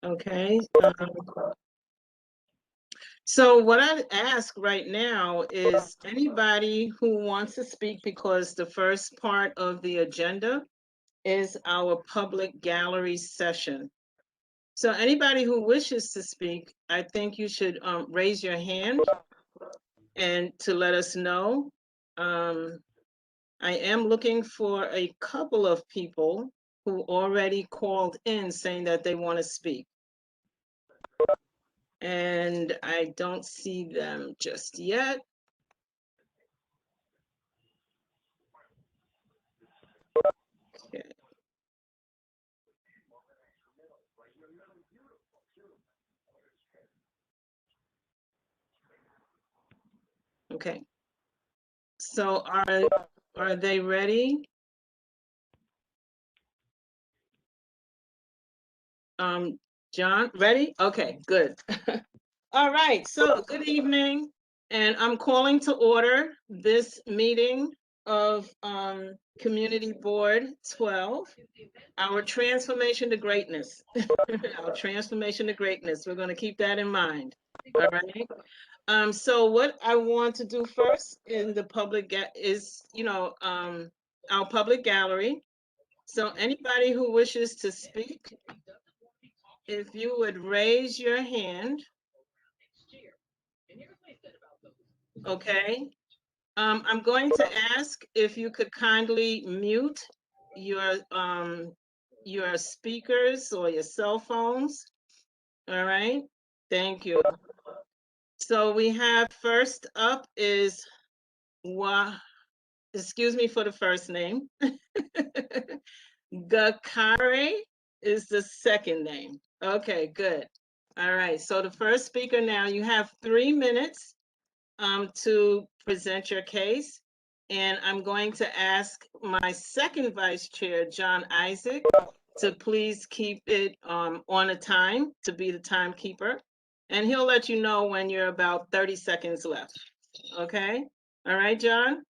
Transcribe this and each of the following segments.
Okay. So what I'd ask right now is anybody who wants to speak, because the first part of the agenda is our public gallery session. So anybody who wishes to speak, I think you should raise your hand and to let us know. I am looking for a couple of people who already called in saying that they want to speak. And I don't see them just yet. Okay. Okay. So are they ready? John, ready? Okay, good. All right, so good evening, and I'm calling to order this meeting of Community Board 12, our transformation to greatness. Our transformation to greatness. We're going to keep that in mind. All right. So what I want to do first in the public is, our public gallery. So anybody who wishes to speak, if you would raise your hand. Okay. I'm going to ask if you could kindly mute your speakers or your cell phones. All right. Thank you. So we have first up is excuse me for the first name. Gakare is the second name. Okay, good. All right. So the first speaker now, you have 3 minutes to present your case. And I'm going to ask my second vice chair, John Isaac, to please keep it on a time, to be the timekeeper. And he'll let you know when you're about 30 seconds left. Okay? All right, John?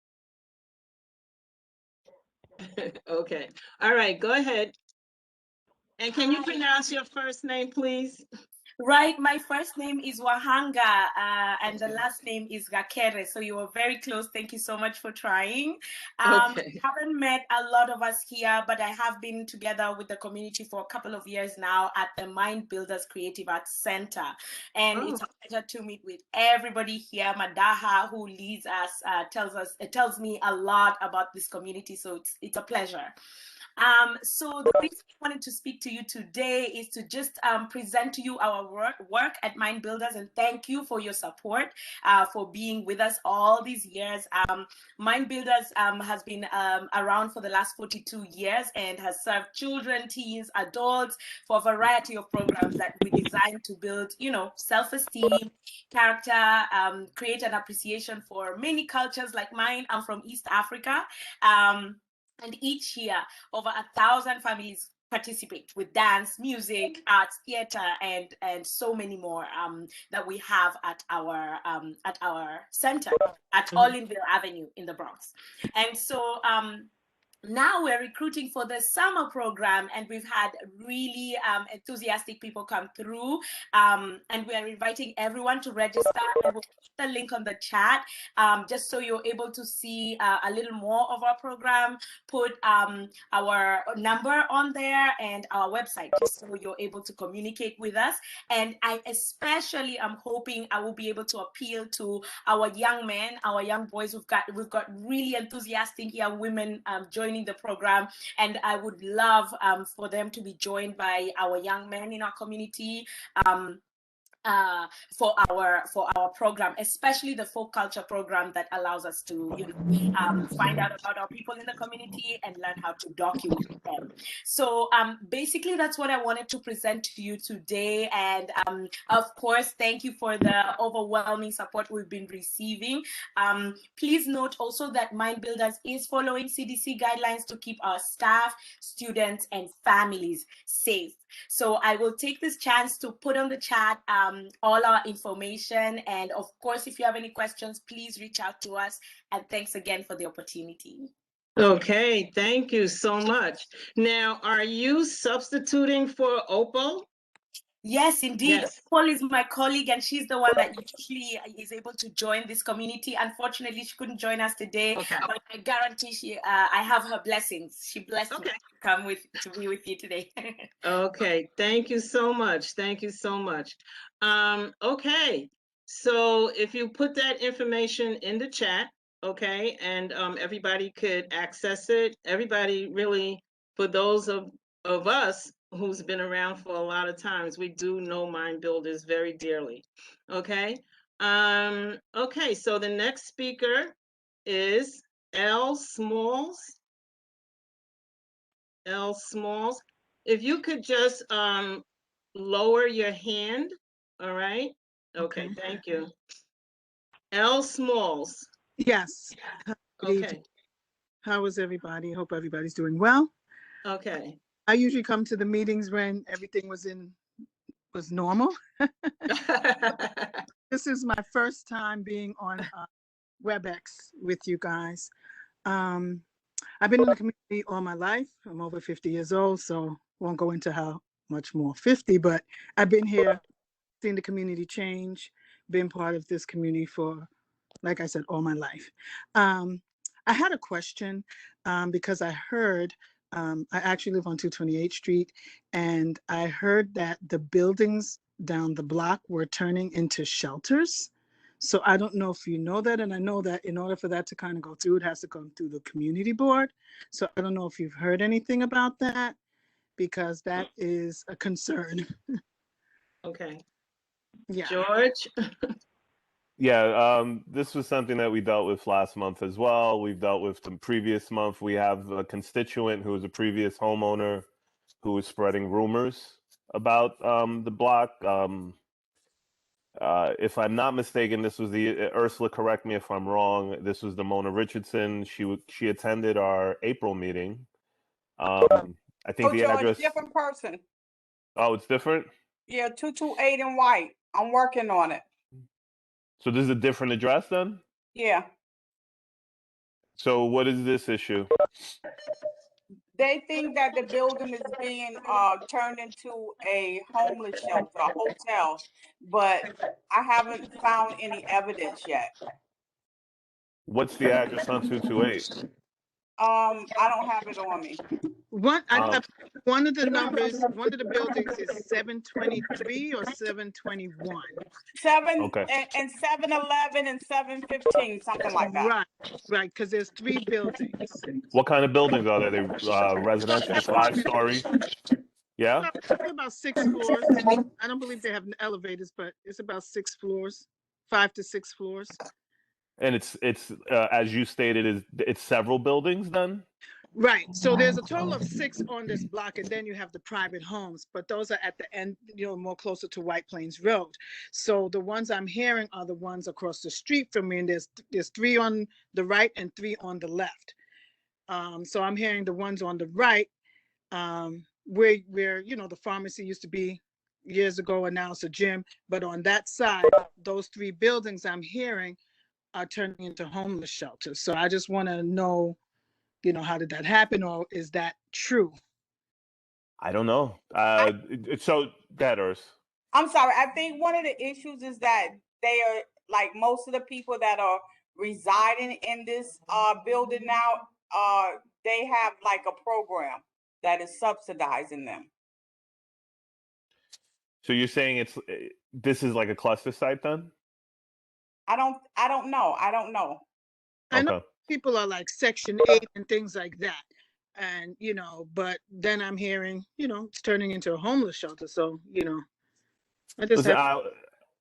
Okay. All right, go ahead. And can you pronounce your first name, please? Right, my first name is Wahanga, and the last name is Gakere. So you were very close. Thank you so much for trying. Okay. I haven't met a lot of us here, but I have been together with the community for a couple of years now at the Mind Builders Creative Arts Center. And it's a pleasure to meet with everybody here. Madaha, who leads us, tells me a lot about this community. So it's a pleasure. So the reason I wanted to speak to you today is to just present to you our work at Mind Builders, and thank you for your support, for being with us all these years. Mind Builders has been around for the last 42 years and has served children, teens, adults for a variety of programs that we designed to build, self-esteem, character, create an appreciation for many cultures like mine. I'm from East Africa. And each year, over 1,000 families participate with dance, music, arts, theater, and so many more that we have at our center at Olinville Avenue in the Bronx. And so now we're recruiting for the summer program, and we've had really enthusiastic people come through, and we're inviting everyone to register. I will put the link on the chat, just so you're able to see a little more of our program. Put our number on there and our website, just so you're able to communicate with us. And I especially am hoping I will be able to appeal to our young men, our young boys. We've got really enthusiastic young women joining the program, and I would love for them to be joined by our young men in our community for our program, especially the folk culture program that allows us to find out about our people in the community and learn how to document them. So basically that's what I wanted to present to you today. And of course, thank you for the overwhelming support we've been receiving. Please note also that Mind Builders is following CDC guidelines to keep our staff, students, and families safe. So I will take this chance to put on the chat all our information. And of course, if you have any questions, please reach out to us. And thanks again for the opportunity. Okay, thank you so much. Now, are you substituting for Opal? Yes, indeed. Yes. Paul is my colleague, and she's the one that usually is able to join this community. Unfortunately, she couldn't join us today, Okay. but I guarantee I have her blessings. She blessed me Okay. to come to be with you today. Okay. Thank you so much. Thank you so much. Okay. So if you put that information in the chat, okay, and everybody could access it. Everybody really, for those of us who's been around for a lot of times, we do know Mind Builders very dearly. Okay. Okay, so the next speaker is L. Smalls. L. Smalls. If you could just lower your hand, all right? Okay, thank you. L. Smalls. Yes. Good evening. Okay, How is everybody? I hope everybody's doing well. okay. I usually come to the meetings when everything was normal. This is my first time being on WebEx with you guys. I've been in the community all my life. I'm over 50 years old, so won't go into how much more 50, but I've been here, seen the community change, been part of this community for, like I said, all my life. I had a question because I heard, I actually live on 228th Street, and I heard that the buildings down the block were turning into shelters. So I don't know if you know that, and I know that in order for that to kind of go through, it has to come through the community board. So I don't know if you've heard anything about that, because that is a concern. Okay. Yeah. George? Yeah, this was something that we dealt with last month as well. We've dealt with the previous month. We have a constituent who was a previous homeowner who was spreading rumors about the block. If I'm not mistaken, this was the Ursula. Correct me if I'm wrong. This was the Mona Richardson. She attended our April meeting. I think Oh, the George, address. different person. Oh, it's different. Yeah, 228 in white. I'm working on it. So this is a different address then. Yeah. So what is this issue? They think that the building is being turned into a homeless shelter, a hotel, but I haven't found any evidence yet. What's the address on 228? I don't have it on me. One of the numbers, one of the buildings is 723 or 721. Okay. And 711 and 715, something like that. Right, because there's 3 buildings. What kind of buildings are there? They residential, 5-story? Yeah. About 6 floors. I don't believe they have elevators, but it's about 6 floors, 5 to 6 floors. And it's as you stated, it's several buildings then? Right. So there's a total of 6 on this block, and then you have the private homes, but those are at the end, more closer to White Plains Road. So the ones I'm hearing are the ones across the street from me, and there's 3 on the right and 3 on the left. So I'm hearing the ones on the right, where the pharmacy used to be years ago, and now it's a gym. But on that side, those 3 buildings I'm hearing are turning into homeless shelters. So I just want to know, how did that happen, or is that true? I don't know. So that Urs. I'm sorry. I think one of the issues is that they are, like, most of the people that are residing in this building now, they have like a program that is subsidizing them. So you're saying this is like a cluster site then? I don't know. I know Okay. people are like Section 8 and things like that. And, but then I'm hearing, it's turning into a homeless shelter. So, I just Listen,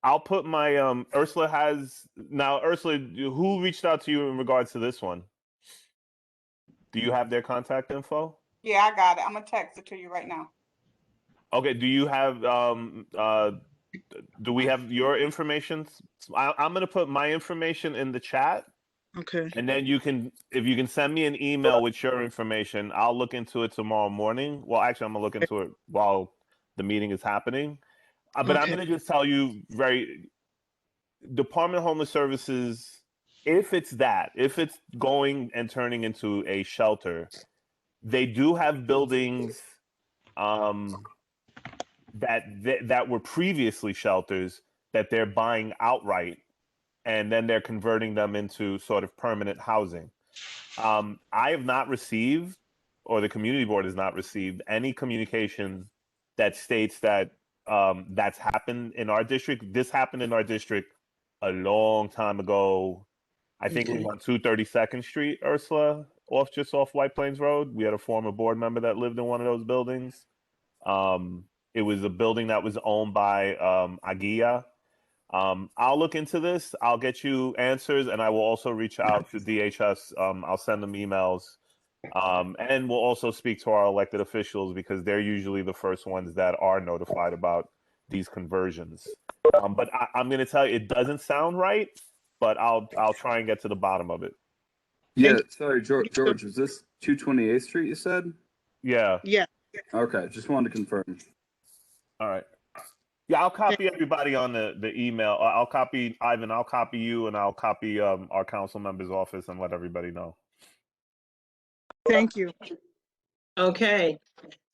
I'll put my Ursula Ursula, who reached out to you in regards to this one? Do you have their contact info? Yeah, I got it. I'm gonna text it to you right now. Okay. Do you have do we have your information? I'm gonna put my information in the chat. Okay. And then if you can send me an email with your information, I'll look into it tomorrow morning. Well, actually, I'm gonna look into it while the meeting is happening. But I'm gonna just tell you, Department of Homeless Services, if it's going and turning into a shelter, they do have buildings that were previously shelters that they're buying outright, and then they're converting them into sort of permanent housing. I have not received, or the community board has not received, any communication that states that that's happened in our district. This happened in our district a long time ago. I think it was on 232nd Street, Ursula, just off White Plains Road. We had a former board member that lived in one of those buildings. It was a building that was owned by Aguia. I'll look into this. I'll get you answers, and I will also reach out to DHS. I'll send them emails, and we'll also speak to our elected officials because they're usually the first ones that are notified about these conversions. But I'm going to tell you, it doesn't sound right, but I'll try and get to the bottom of it. Yeah, sorry, George, was this 228th Street you said? Yeah. Yeah. Okay, just wanted to confirm. All right. Yeah, I'll copy everybody on the email. I'll copy Ivan. I'll copy you, and I'll copy our council member's office and let everybody know. Thank you. Okay,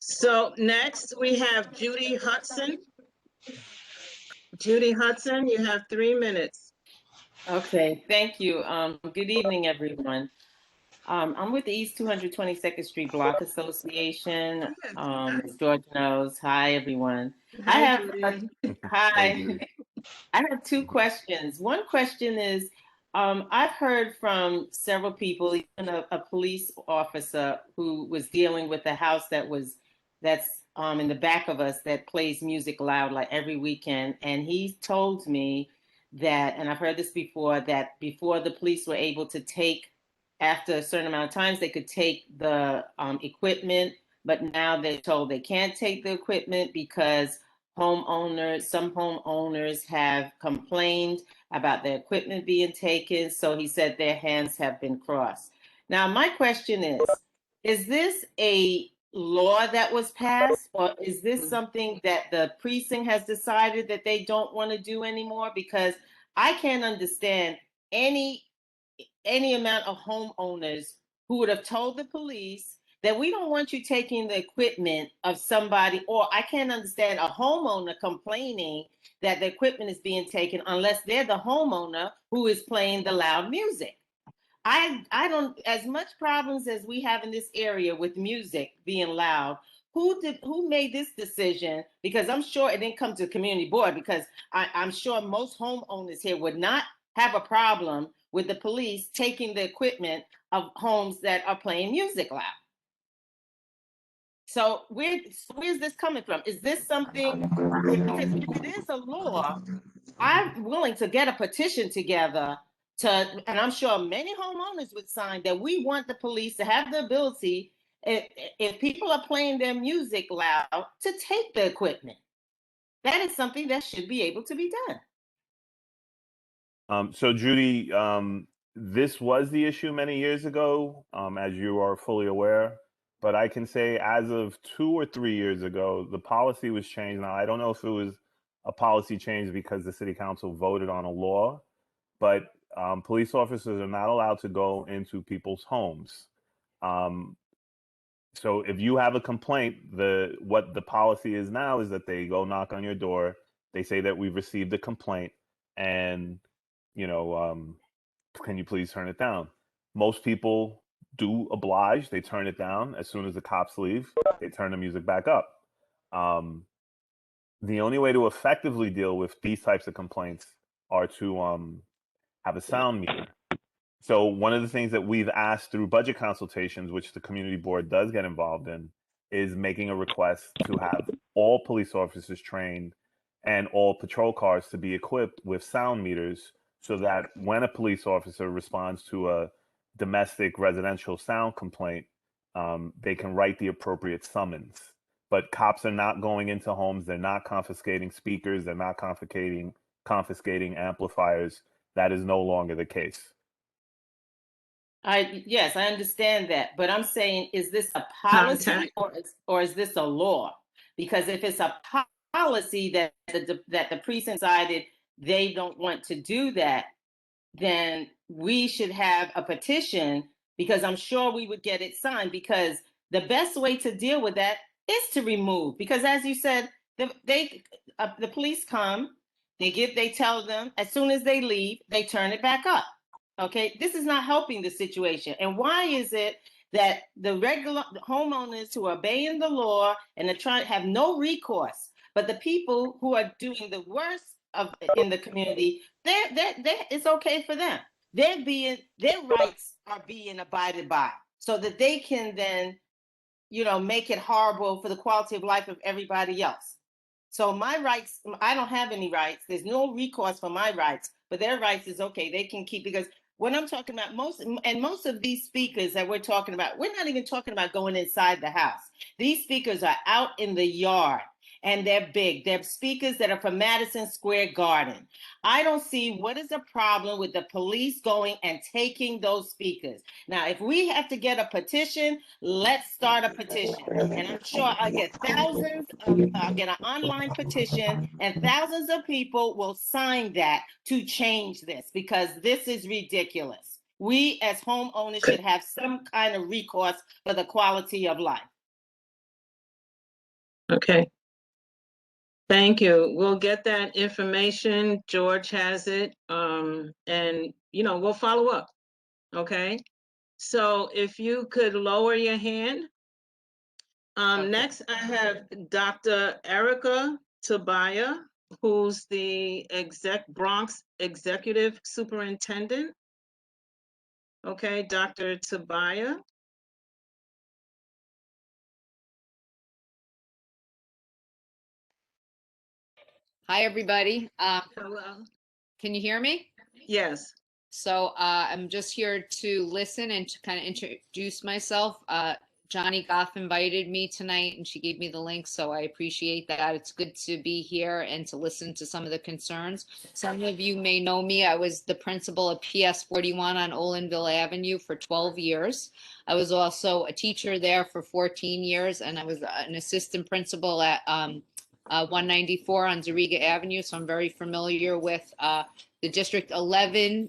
so next we have Judy Hudson. Judy Hudson, you have 3 minutes. Okay, thank you. Good evening, everyone. I'm with the East 222nd Street Block Association. As George knows, hi, everyone. Hi, Judy. Hi. I have 2 questions. One question is, I've heard from several people, even a police officer who was dealing with a house that's in the back of us that plays music loud like every weekend. And he told me that, and I've heard this before, that before the police were able to take, after a certain amount of times, they could take the equipment, but now they're told they can't take the equipment because some homeowners have complained about their equipment being taken. So he said their hands have been crossed. Now, my question is this a law that was passed, or is this something that the precinct has decided that they don't want to do anymore? Because I can't understand any amount of homeowners who would have told the police that we don't want you taking the equipment of somebody, or I can't understand a homeowner complaining that the equipment is being taken unless they're the homeowner who is playing the loud music. I don't, as much problems as we have in this area with music being loud, who made this decision? Because I'm sure it didn't come to the community board, because I'm sure most homeowners here would not have a problem with the police taking the equipment of homes that are playing music loud. So where's this coming from? Is this something, because if it is a law, I'm willing to get a petition together and I'm sure many homeowners would sign that we want the police to have the ability, if people are playing their music loud, to take the equipment. That is something that should be able to be done. So Judy, this was the issue many years ago, as you are fully aware. But I can say as of 2 or 3 years ago, the policy was changed. Now, I don't know if it was a policy change because the city council voted on a law, but police officers are not allowed to go into people's homes. So if you have a complaint, what the policy is now is that they go knock on your door. They say that we've received a complaint, and can you please turn it down? Most people do oblige. They turn it down. As soon as the cops leave, they turn the music back up. The only way to effectively deal with these types of complaints are to have a sound meter. So one of the things that we've asked through budget consultations, which the community board does get involved in, is making a request to have all police officers trained and all patrol cars to be equipped with sound meters, so that when a police officer responds to a domestic residential sound complaint, they can write the appropriate summons. But cops are not going into homes. They're not confiscating speakers. They're not confiscating amplifiers. That is no longer the case. Yes, I understand that, but I'm saying, is this a policy or is this a law? Because if it's a policy that the precinct decided they don't want to do that, then we should have a petition, because I'm sure we would get it signed, because the best way to deal with that is to remove, because as you said, the police come, they tell them as soon as they leave, they turn it back up. Okay, this is not helping the situation. And why is it that the regular homeowners who are obeying the law and are trying have no recourse, but the people who are doing the worst in the community, it's okay for them. Their rights are being abided by, so that they can then, make it horrible for the quality of life of everybody else. So my rights, I don't have any rights. There's no recourse for my rights, but their rights is okay. They can keep, because when I'm talking about most of these speakers that we're talking about, we're not even talking about going inside the house. These speakers are out in the yard. And they're big. They're speakers that are from Madison Square Garden. I don't see what is the problem with the police going and taking those speakers. Now, if we have to get a petition, let's start a petition. And I'm sure I'll get I'll get an online petition, and thousands of people will sign that to change this, because this is ridiculous. We as homeowners should have some kind of recourse for the quality of life. Okay. Thank you. We'll get that information. George has it. And, we'll follow up. Okay. So if you could lower your hand. Okay. Next, I have Dr. Erica Tabaya, who's the Bronx Executive Superintendent. Okay, Dr. Tabaya. Hi, everybody. Hello. Can you hear me? Yes. So I'm just here to listen and to kind of introduce myself. Johnny Goff invited me tonight and she gave me the link, so I appreciate that. It's good to be here and to listen to some of the concerns. Some of you may know me. I was the principal of PS 41 on Olinville Avenue for 12 years. I was also a teacher there for 14 years, and I was an assistant principal at 194 on Zariga Avenue, so I'm very familiar with the District 11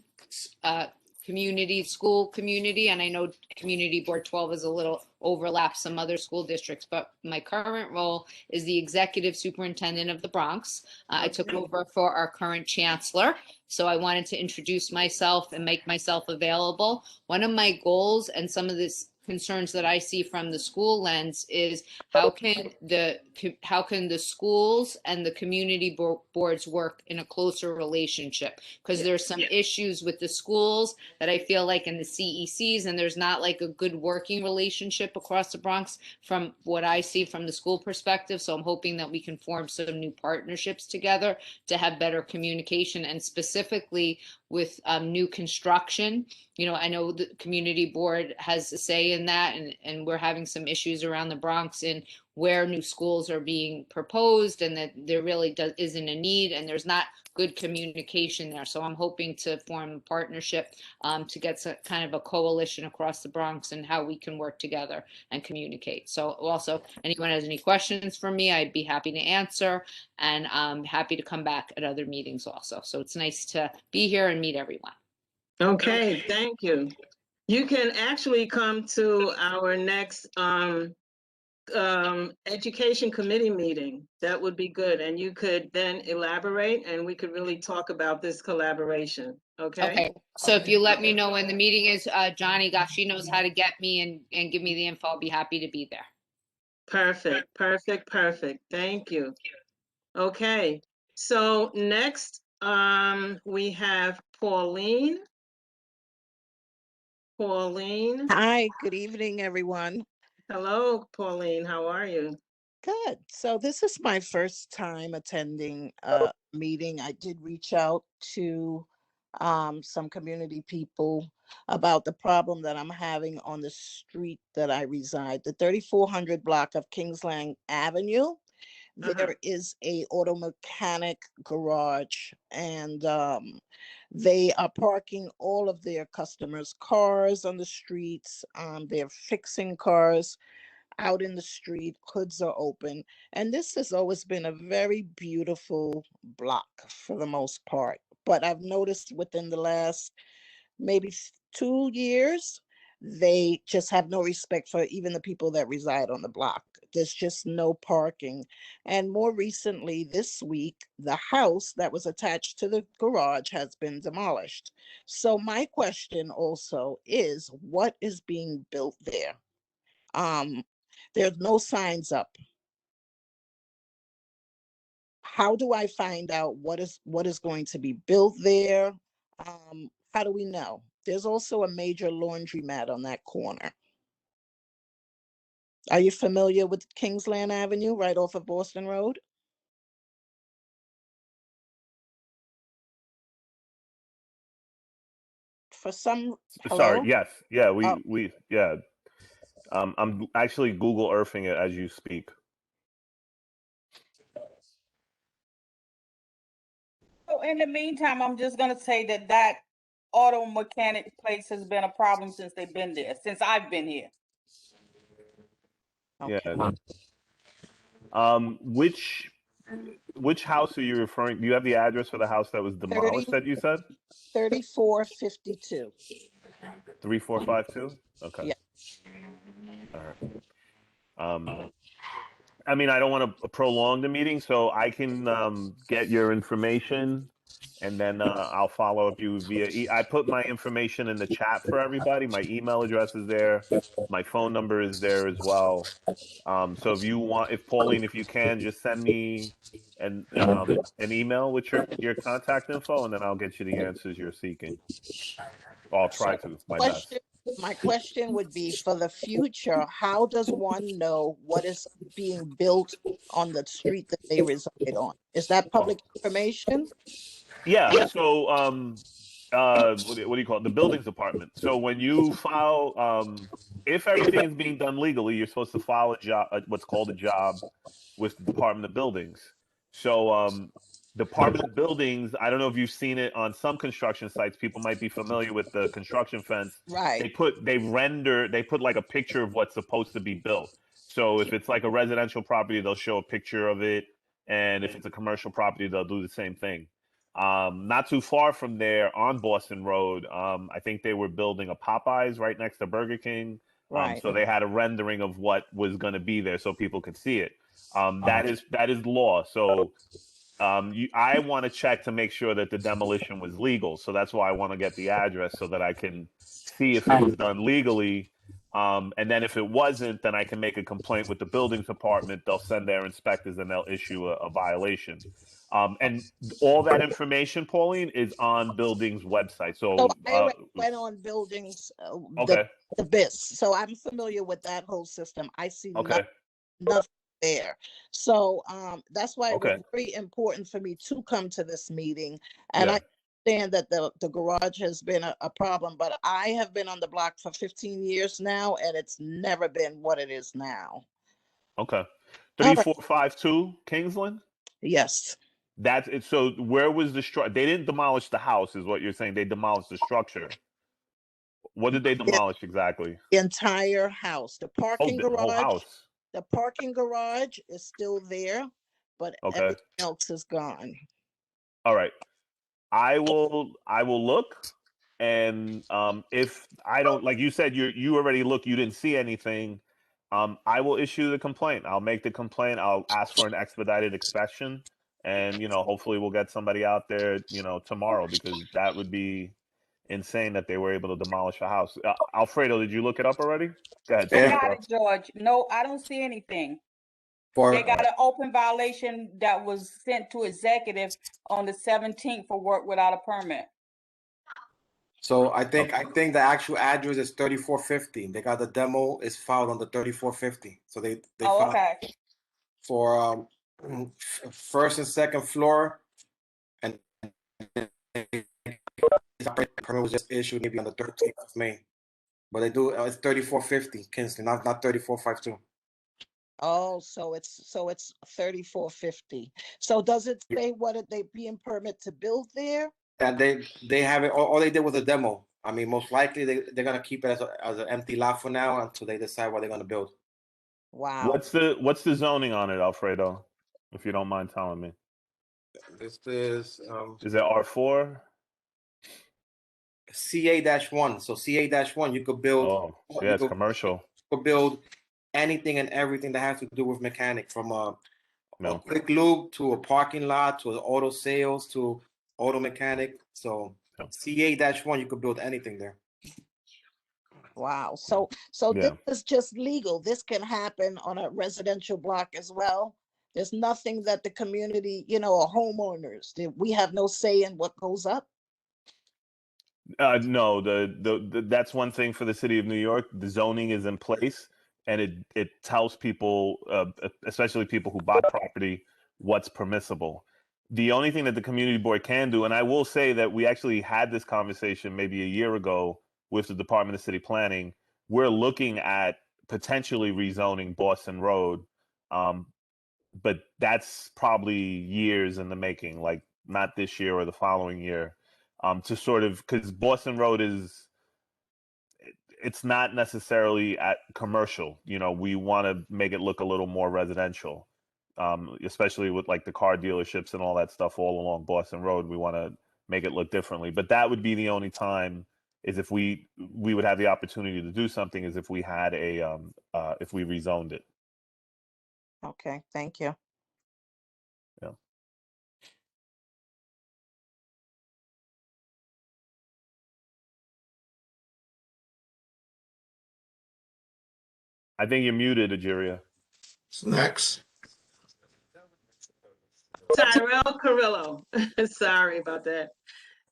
school community, and I know Community Board 12 is a little overlap some other school districts, but my current role is the Executive Superintendent of the Bronx. I took over for our current chancellor, so I wanted to introduce myself and make myself available. One of my goals and some of this concerns that I see from the school lens is how can the schools and the community boards work in a closer relationship, because there's some issues with the schools that I feel like in the CECs, and there's not like a good working relationship across the Bronx from what I see from the school perspective. So I'm hoping that we can form some new partnerships together to have better communication, and specifically with new construction. I know the community board has a say in that, and we're having some issues around the Bronx in where new schools are being proposed, and that there really isn't a need, and there's not good communication there. So I'm hoping to form a partnership to get kind of a coalition across the Bronx and how we can work together and communicate. So also, anyone has any questions for me, I'd be happy to answer, and I'm happy to come back at other meetings also. So it's nice to be here and meet everyone. Okay, thank you. You can actually come to our next education committee meeting. That would be good. And you could then elaborate, and we could really talk about this collaboration. Okay. So if you let me know when the meeting is, Johnny Goff, she knows how to get me and give me the info. I'll be happy to be there. Perfect, perfect, perfect. Thank you. Okay. So next, we have Pauline. Pauline. Hi, good evening, everyone. Hello, Pauline. How are you? Good. So this is my first time attending a meeting. I did reach out to some community people about the problem that I'm having on the street that I reside, the 3400 block of Kingsland Avenue. There is a auto mechanic garage, and they are parking all of their customers' cars on the streets. They're fixing cars out in the street, hoods are open. And this has always been a very beautiful block for the most part. But I've noticed within the last maybe 2 years they just have no respect for even the people that reside on the block. There's just no parking. And more recently, this week, the house that was attached to the garage has been demolished. So my question also is, what is being built there? There's no signs up. How do I find out what is going to be built there? How do we know? There's also a major laundromat on that corner. Are you familiar with Kingsland Avenue, right off of Boston Road? For some, Sorry. hello? Yes. Yeah. Oh, Yeah. I'm actually Google Earthing it as you speak. So in the meantime, I'm just gonna say that auto mechanic place has been a problem since they've been there, since I've been here. okay. Yeah. Which house are you referring? Do you have the address for the house that was 30, demolished that you said? 3452. 3452? Okay. Yeah. All right. I mean, I don't want to prolong the meeting, so I can get your information, and then I'll follow up you via. I put my information in the chat for everybody. My email address is there. My phone number is there as well. So if you want, if Pauline, if you can, just send me an email with your contact info, and then I'll get you the answers you're seeking. I'll try So to my question, best. my question would be, for the future, how does one know what is being built on the street that they reside on? Is that public information? Yeah. So what do you call it? The buildings department. So when you file, if everything is being done legally, you're supposed to file a job, what's called a job, with the Department of Buildings. So Department of Buildings, I don't know if you've seen it on some construction sites. People might be familiar with the construction fence. Right. They put like a picture of what's supposed to be built. So if it's like a residential property, they'll show a picture of it, and if it's a commercial property, they'll do the same thing. Not too far from there on Boston Road, I think they were building a Popeyes right next to Burger King. Right. So they had a rendering of what was going to be there so people could see it. That is law. So I want to check to make sure that the demolition was legal. So that's why I want to get the address so that I can see if it was done legally. And then if it wasn't, then I can make a complaint with the buildings department. They'll send their inspectors and they'll issue a violation. And all that information, Pauline, is on Buildings website. So So I already went on Buildings, okay, the BIS. So I'm familiar with that whole system. I see okay, nothing there. So that's why it was okay, very important for me to come to this meeting. And yeah, I understand that the garage has been a problem, but I have been on the block for 15 years now, and it's never been what it is now. okay. All right. 3452 Kingsland. Yes. That's it. So where was the structure? They didn't demolish the house, is what you're saying. They demolished the structure. What did they demolish exactly? The entire house, the Oh, parking the whole garage. house. The parking garage is still there, but Okay. everything else is gone. All right. I will look, and if I don't, like you said, you already look, you didn't see anything. I will issue the complaint. I'll make the complaint. I'll ask for an expedited inspection, and hopefully we'll get somebody out there, tomorrow, because that would be insane that they were able to demolish a house. Alfredo, did you look it up already? Go ahead, I Yeah. speak, got bro. it, George. No, I don't see anything. For They got an open violation that was sent to executive on the 17th for work without a permit. so I think the actual address is 3450. They got the demo is filed on the 3450. So they Oh, filed okay. for first and second floor, and the permit was just issued maybe on the 13th of May. But they do it's 3450 Kingston, not 3452. Oh, so it's 3450. So does it say what are they being permit to build there? And they have it. All they did was a demo. I mean, most likely they're gonna keep it as an empty lot for now until they decide what they're gonna build. Wow. What's the zoning on it, Alfredo? If you don't mind telling me. This is Is it R4? CA-1. So CA-1, you could build. Oh, you yeah, it's could- commercial. You could build anything and everything that has to do with mechanic, from a No. quick lube to a parking lot to auto sales to auto mechanic. So Yeah. CA-1, you could build anything there. Wow. So Yeah. this is just legal. This can happen on a residential block as well. There's nothing that the community, or homeowners, that we have no say in what goes up. No, that's one thing for the city of New York. The zoning is in place, and it tells people, especially people who buy property, what's permissible. The only thing that the community board can do, and I will say that we actually had this conversation maybe a year ago with the Department of City Planning. We're looking at potentially rezoning Boston Road, but that's probably years in the making, like not this year or the following year. To sort of, because Boston Road it's not necessarily at commercial. We want to make it look a little more residential, especially with like the car dealerships and all that stuff all along Boston Road. We want to make it look differently. But that would be the only time, is if we would have the opportunity to do something, is if we had if we rezoned it. Okay, thank you. Yeah. I think you're muted, Ajiria. Next. Tyrell Carrillo. Sorry about that.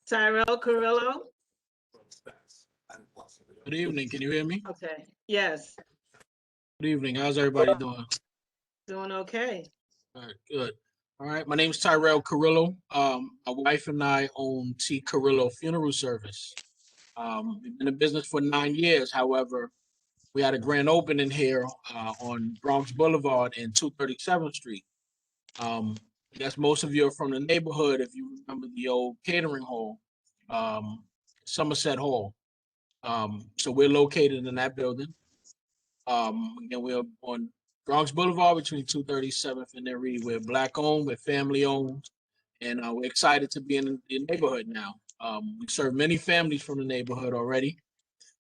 Tyrell Carrillo. Good evening. Can you hear me? Okay. Yes. Good evening. How's everybody doing? Doing okay. All right, good. All right. My name is Tyrell Carrillo. My wife and I own T. Carrillo Funeral Service. We've been in business for 9 years. However, we had a grand opening here on Bronx Boulevard and 237th Street. I guess most of you are from the neighborhood if you remember the old catering hall, Somerset Hall. So we're located in that building. Again, we're on Bronx Boulevard between 237th and Erie. We're Black owned, we're family owned, and we're excited to be in the neighborhood now. We serve many families from the neighborhood already,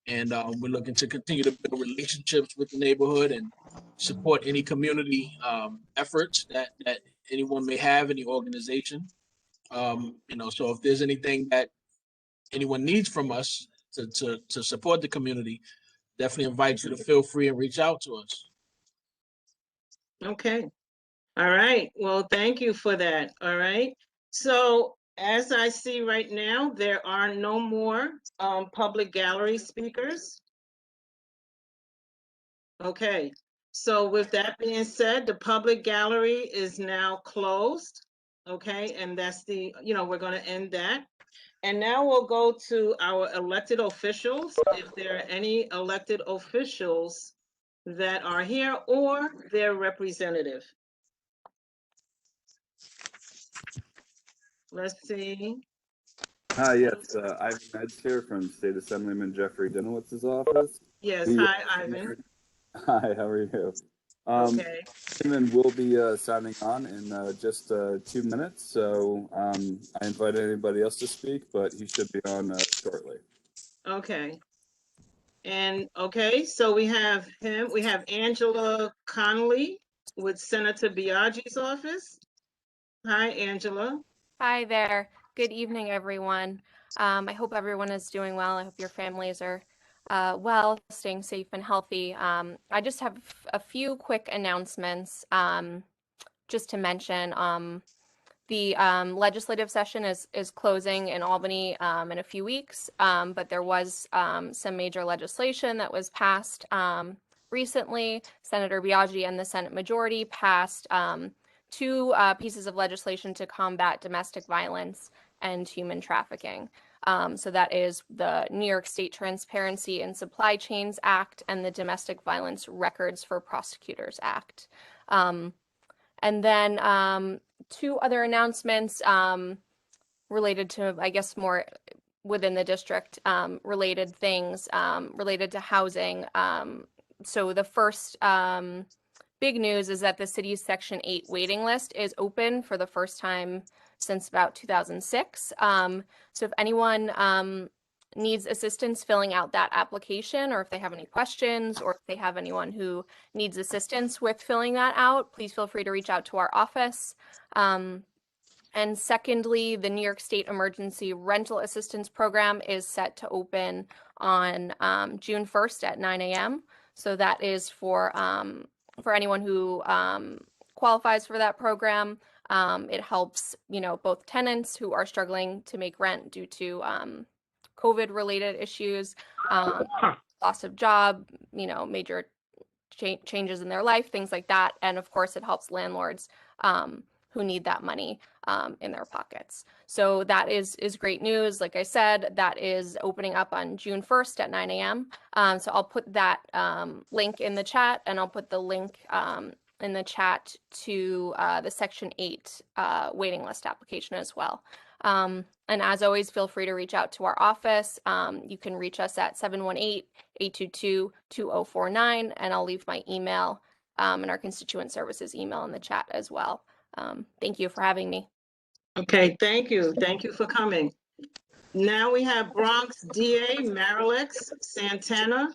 and we're looking to continue to build relationships with the neighborhood and support any community efforts that anyone may have, any organization. So if there's anything that anyone needs from us to support the community, definitely invite you to feel free and reach out to us. Okay. All right. Well, thank you for that. All right. So as I see right now, there are no more public gallery speakers. Okay. So with that being said, the public gallery is now closed. Okay. And that's we're going to end that. And now we'll go to our elected officials. If there are any elected officials that are here or their representative. Let's see. Hi, yes, Ivan Meds here from State Assemblyman Jeffrey Dinowitz's office. Yes, hi, Ivan. Hi, how are you? Okay. Ivan will be signing on in just 2 minutes, so I invite anybody else to speak, but he should be on shortly. Okay. And okay, so we have him. We have Angela Connolly with Senator Biaggi's office. Hi, Angela. Hi there. Good evening, everyone. I hope everyone is doing well. I hope your families are well, staying safe and healthy. I just have a few quick announcements just to mention. The legislative session is closing in Albany in a few weeks, but there was some major legislation that was passed recently. Senator Biaggi and the Senate majority passed two pieces of legislation to combat domestic violence and human trafficking. So that is the New York State Transparency in Supply Chains Act and the Domestic Violence Records for Prosecutors Act. And then two other announcements related to, I guess, more within the district related things related to housing. So the first big news is that the city's Section 8 waiting list is open for the first time since about 2006. So if anyone needs assistance filling out that application, or if they have any questions, or if they have anyone who needs assistance with filling that out, please feel free to reach out to our office. And secondly, the New York State Emergency Rental Assistance Program is set to open on June 1st at 9 a.m. So that is for anyone who qualifies for that program. It helps, both tenants who are struggling to make rent due to COVID-related issues, loss of job, major changes in their life, things like that. And of course, it helps landlords who need that money in their pockets. So that is great news. Like I said, that is opening up on June 1st at 9 a.m. So I'll put that link in the chat, and I'll put the link in the chat to the Section 8 waiting list application as well. And as always, feel free to reach out to our office. You can reach us at 718-822-2049, and I'll leave my email and our constituent services email in the chat as well. Thank you for having me. Okay, thank you. Thank you for coming. Now we have Bronx DA Marilex Santana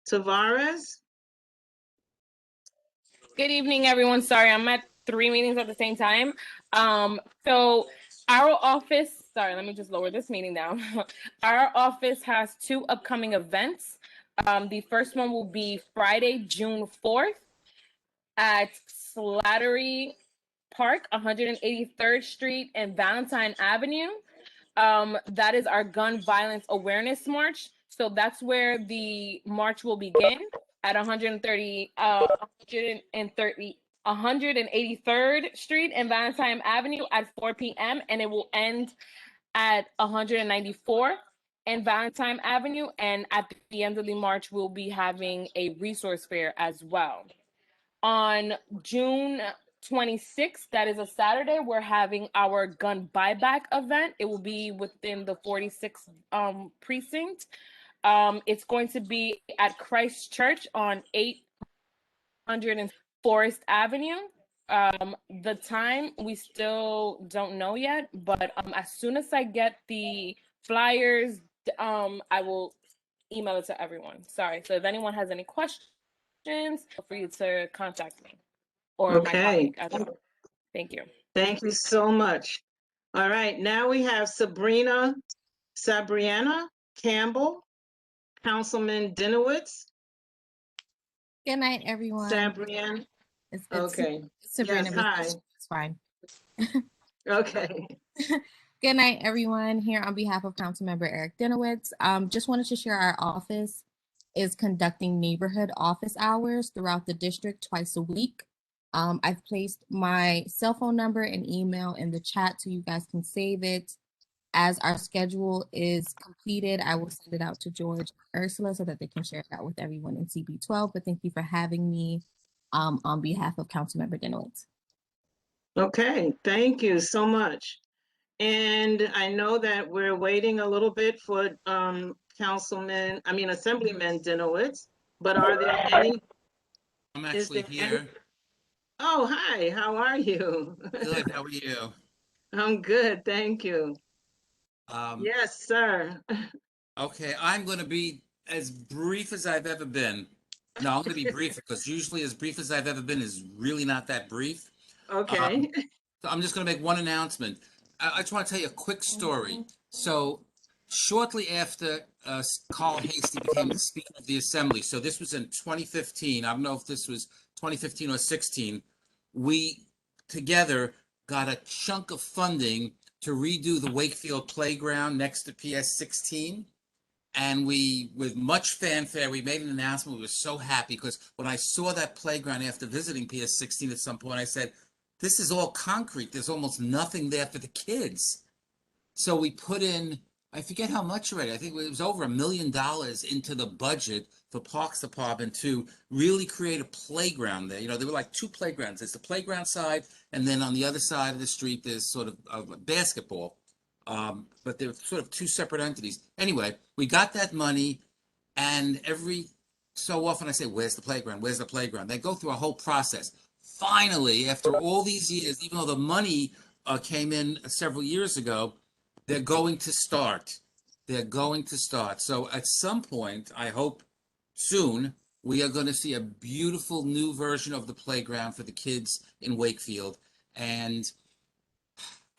Tavares. Good evening, everyone. Sorry, I'm at 3 meetings at the same time. So our office, sorry, let me just lower this meeting down. Our office has 2 upcoming events. The first one will be Friday, June 4th at Slattery Park, 183rd Street and Valentine Avenue. That is our gun violence awareness march. So that's where the march will begin at 183rd Street and Valentine Avenue at 4 p.m. and it will end at 194th and Valentine Avenue. And at the end of the march, we'll be having a resource fair as well. On June 26th, that is a Saturday, we're having our gun buyback event. It will be within the 46th precinct. It's going to be at Christ Church on 800 Forest Avenue. The time we still don't know yet, but as soon as I get the flyers, I will email it to everyone. Sorry. So if anyone has any questions, feel free to contact me or my colleague as well. Thank you. Thank you so much. All right, now we have Sabriana Campbell, Councilman Dinowitz. Good night, everyone. Sabriana. It's Okay. Sabrina. Yes, hi. It's fine. Okay. Good night, everyone. Here on behalf of Councilmember Eric Dinowitz, just wanted to share our office is conducting neighborhood office hours throughout the district twice a week. I've placed my cell phone number and email in the chat so you guys can save it. As our schedule is completed, I will send it out to George and Ursula so that they can share it out with everyone in CB12. But thank you for having me on behalf of Councilmember Dinowitz. Okay, thank you so much. And I know that we're waiting a little bit for Assemblyman Dinowitz, but are there any? I'm actually here. Oh, hi, how are you? Good, how are you? I'm good, thank you. Yes, sir. Okay, I'm going to be as brief as I've ever been. No, I'm going to be brief because usually as brief as I've ever been is really not that brief. Okay. So I'm just going to make one announcement. I just want to tell you a quick story. So shortly after Carl Hastie became the Speaker of the Assembly, so this was in 2015, I don't know if this was 2015 or 16, we together got a chunk of funding to redo the Wakefield playground next to PS 16. And we, with much fanfare, we made an announcement. We were so happy because when I saw that playground after visiting PS 16 at some point, I said, this is all concrete. There's almost nothing there for the kids. So we put in, I forget how much already. I think it was over $1 million into the budget for Parks Department to really create a playground there. You know, there were like 2 playgrounds. There's the playground side, and then on the other side of the street, there's sort of a basketball. But they're sort of 2 separate entities. Anyway, we got that money, and every so often I say, where's the playground? Where's the playground? They go through a whole process. Finally, after all these years, even though the money came in several years ago, they're going to start. They're going to start. So at some point, I hope soon, we are going to see a beautiful new version of the playground for the kids in Wakefield. And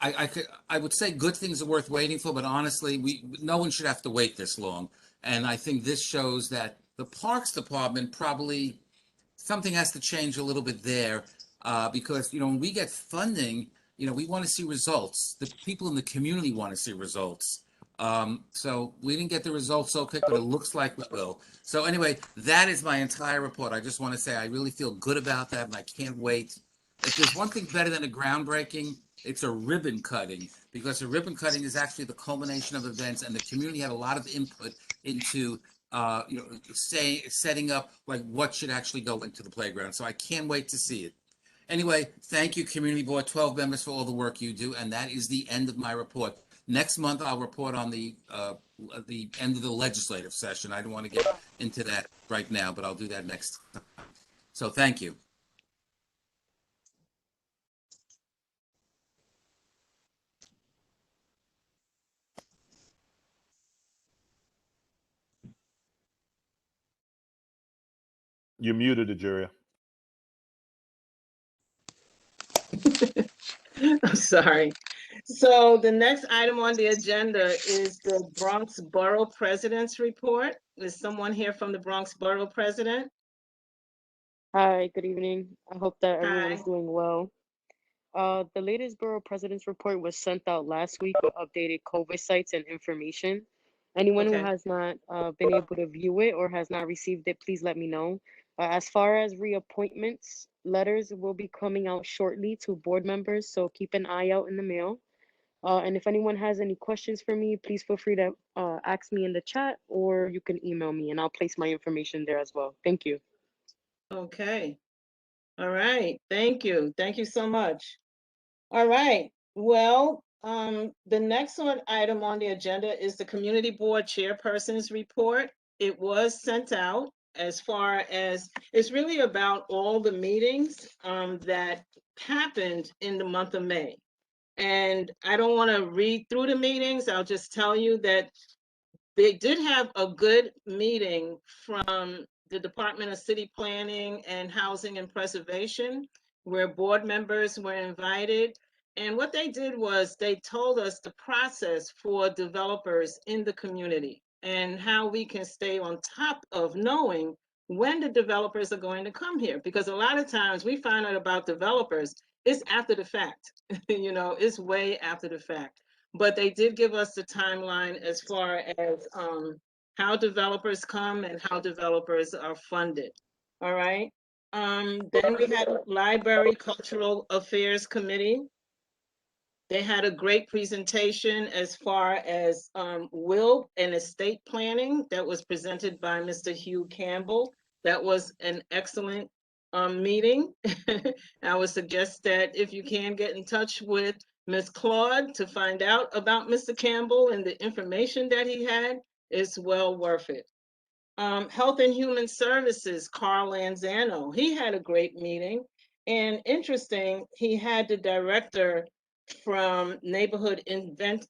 I would say good things are worth waiting for, but honestly, no one should have to wait this long. And I think this shows that the Parks Department probably something has to change a little bit there, because when we get funding, we want to see results. The people in the community want to see results. So we didn't get the results so quick, but it looks like we will. So anyway, that is my entire report. I just want to say I really feel good about that, and I can't wait. If there's one thing better than a groundbreaking, it's a ribbon cutting, because a ribbon cutting is actually the culmination of events, and the community had a lot of input into setting up like what should actually go into the playground. So I can't wait to see it. Anyway, thank you, Community Board 12 members, for all the work you do, and that is the end of my report. Next month, I'll report on the end of the legislative session. I don't want to get into that right now, but I'll do that next time. So thank you. You're muted, Ajuria. I'm sorry. So the next item on the agenda is the Bronx Borough President's Report. Is someone here from the Bronx Borough President? Hi, good evening. I hope that everyone Hi. is doing well. The latest Borough President's Report was sent out last week with updated COVID sites and information. Anyone who Okay. has not been able to view it or has not received it, please let me know. As far as reappointments, letters will be coming out shortly to board members, so keep an eye out in the mail. And if anyone has any questions for me, please feel free to ask me in the chat, or you can email me and I'll place my information there as well. Thank you. Okay. All right. Thank you. Thank you so much. All right. Well, the next item on the agenda is the Community Board Chairperson's Report. It was sent out. As far as it's really about all the meetings that happened in the month of May. And I don't want to read through the meetings. I'll just tell you that they did have a good meeting from the Department of City Planning and Housing and Preservation, where board members were invited. And what they did was they told us the process for developers in the community and how we can stay on top of knowing when the developers are going to come here. Because a lot of times we find out about developers, it's after the fact, it's way after the fact. But they did give us the timeline as far as how developers come and how developers are funded. All right. Then we had Library Cultural Affairs Committee. They had a great presentation as far as will and estate planning that was presented by Mr. Hugh Campbell. That was an excellent meeting. I would suggest that if you can get in touch with Ms. Claude to find out about Mr. Campbell and the information that he had, it's well worth it. Health and Human Services, Carl Lanzano, he had a great meeting. And interesting, he had the director from Neighborhood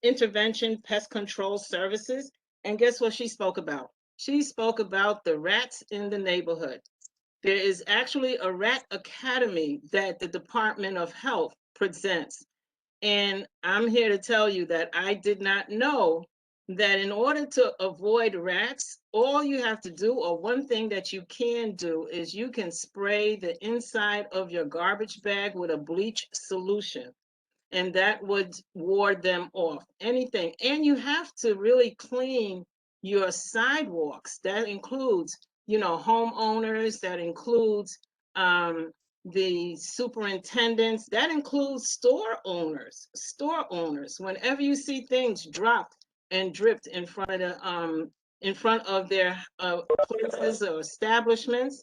Intervention Pest Control Services. And guess what she spoke about? She spoke about the rats in the neighborhood. There is actually a rat academy that the Department of Health presents. And I'm here to tell you that I did not know that in order to avoid rats, all you have to do, or one thing that you can do, is you can spray the inside of your garbage bag with a bleach solution, and that would ward them off. Anything. And you have to really clean your sidewalks. That includes, homeowners, that includes the superintendents, that includes store owners. Whenever you see things dropped and dripped in front of their places or establishments,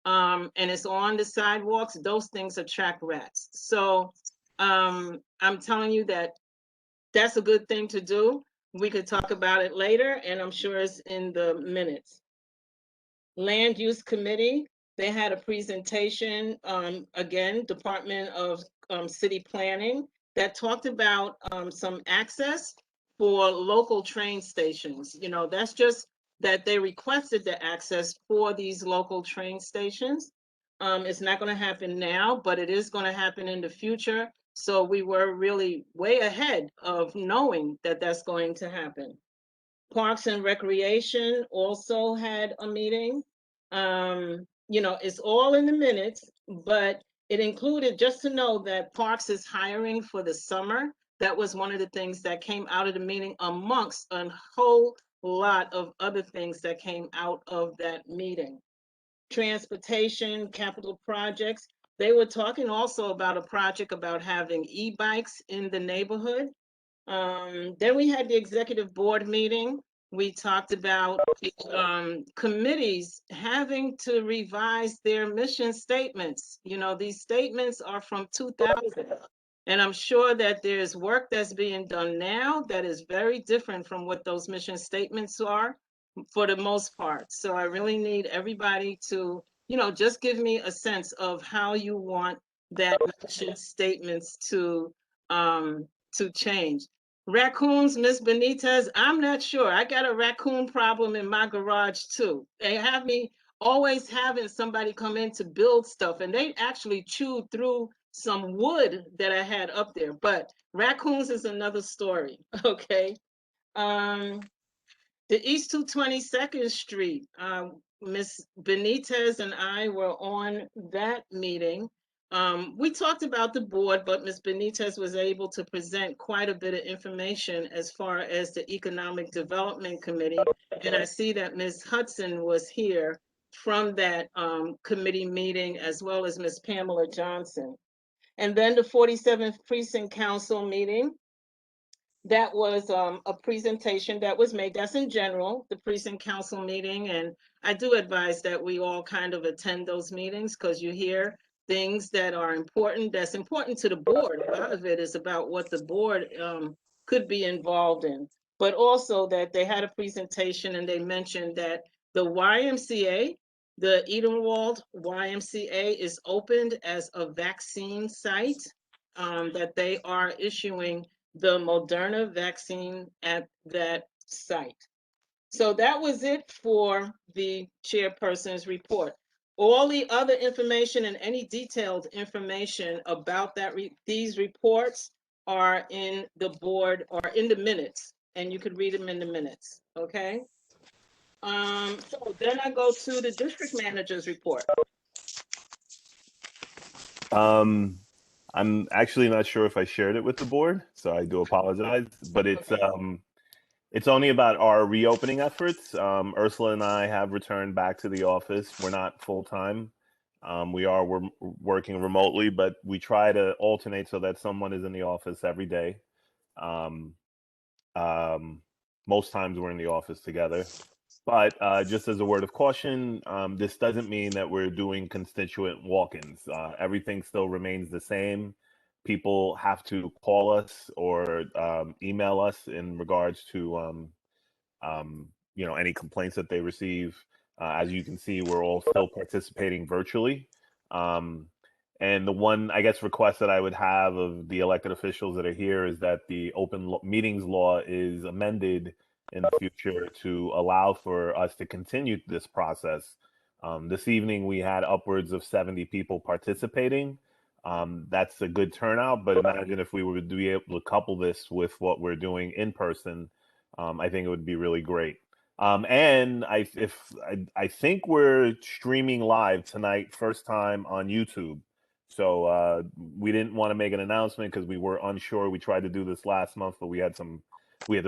and it's on the sidewalks, those things attract rats. So I'm telling you that that's a good thing to do. We could talk about it later, and I'm sure it's in the minutes. Land Use Committee, they had a presentation, again, Department of City Planning, that talked about some access for local train stations. You know, that's just that they requested the access for these local train stations. It's not going to happen now, but it is going to happen in the future. So we were really way ahead of knowing that that's going to happen. Parks and Recreation also had a meeting. You know, it's all in the minutes, but it included, just to know that Parks is hiring for the summer. That was one of the things that came out of the meeting, amongst a whole lot of other things that came out of that meeting. Transportation, capital projects. They were talking also about a project about having e-bikes in the neighborhood. Then we had the executive board meeting. We talked about committees having to revise their mission statements. You know, these statements are from 2000. And I'm sure that there's work that's being done now that is very different from what those mission statements are for the most part. So I really need everybody to, you know, just give me a sense of how you want that mission statements to change. Raccoons, Miss Benitez, I'm not sure. I got a raccoon problem in my garage too. They have me always having somebody come in to build stuff, and they actually chewed through some wood that I had up there. But raccoons is another story. Okay. The East 222nd Street, Miss Benitez and I were on that meeting. We talked about the board, but Ms. Benitez was able to present quite a bit of information as far as the Economic Development Committee. And I see that Ms. Hudson was here from that committee meeting, as well as Ms. Pamela Johnson. And then the 47th Precinct Council meeting. That was a presentation that was made. That's in general, the precinct council meeting. And I do advise that we all kind of attend those meetings, because you hear things that are important, that's important to the board. A lot of it is about what the board could be involved in. But also that they had a presentation and they mentioned that the YMCA, the Edenwald YMCA, is opened as a vaccine site, that they are issuing the Moderna vaccine at that site. So that was it for the chairperson's report. All the other information and any detailed information about that these reports are in the board or in the minutes, and you could read them in the minutes. Okay. So then I go to the district manager's report. I'm actually not sure if I shared it with the board, so I do apologize. But it's only about our reopening efforts. Ursula and I have returned back to the office. We're not full time. We're working remotely, but we try to alternate so that someone is in the office every day. Um, most times we're in the office together. But just as a word of caution, this doesn't mean that we're doing constituent walk-ins. Everything still remains the same. People have to call us or email us in regards to any complaints that they receive. As you can see, we're all still participating virtually. Um, and the one, I guess, request that I would have of the elected officials that are here is that the meetings law is amended in the future to allow for us to continue this process. This evening, we had upwards of 70 people participating. That's a good turnout, but imagine if we were to be able to couple this with what we're doing in person. I think it would be really great. And I think we're streaming live tonight, first time on YouTube. So we didn't want to make an announcement because we were unsure. We tried to do this last month, but we had to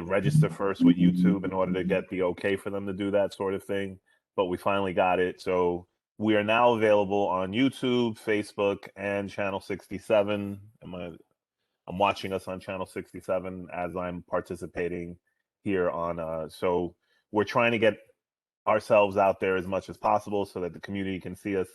register first with YouTube in order to get the okay for them to do that sort of thing. But we finally got it. So we are now available on YouTube, Facebook, and Channel 67. I'm watching us on Channel 67 as I'm participating here on. So we're trying to get ourselves out there as much as possible so that the community can see us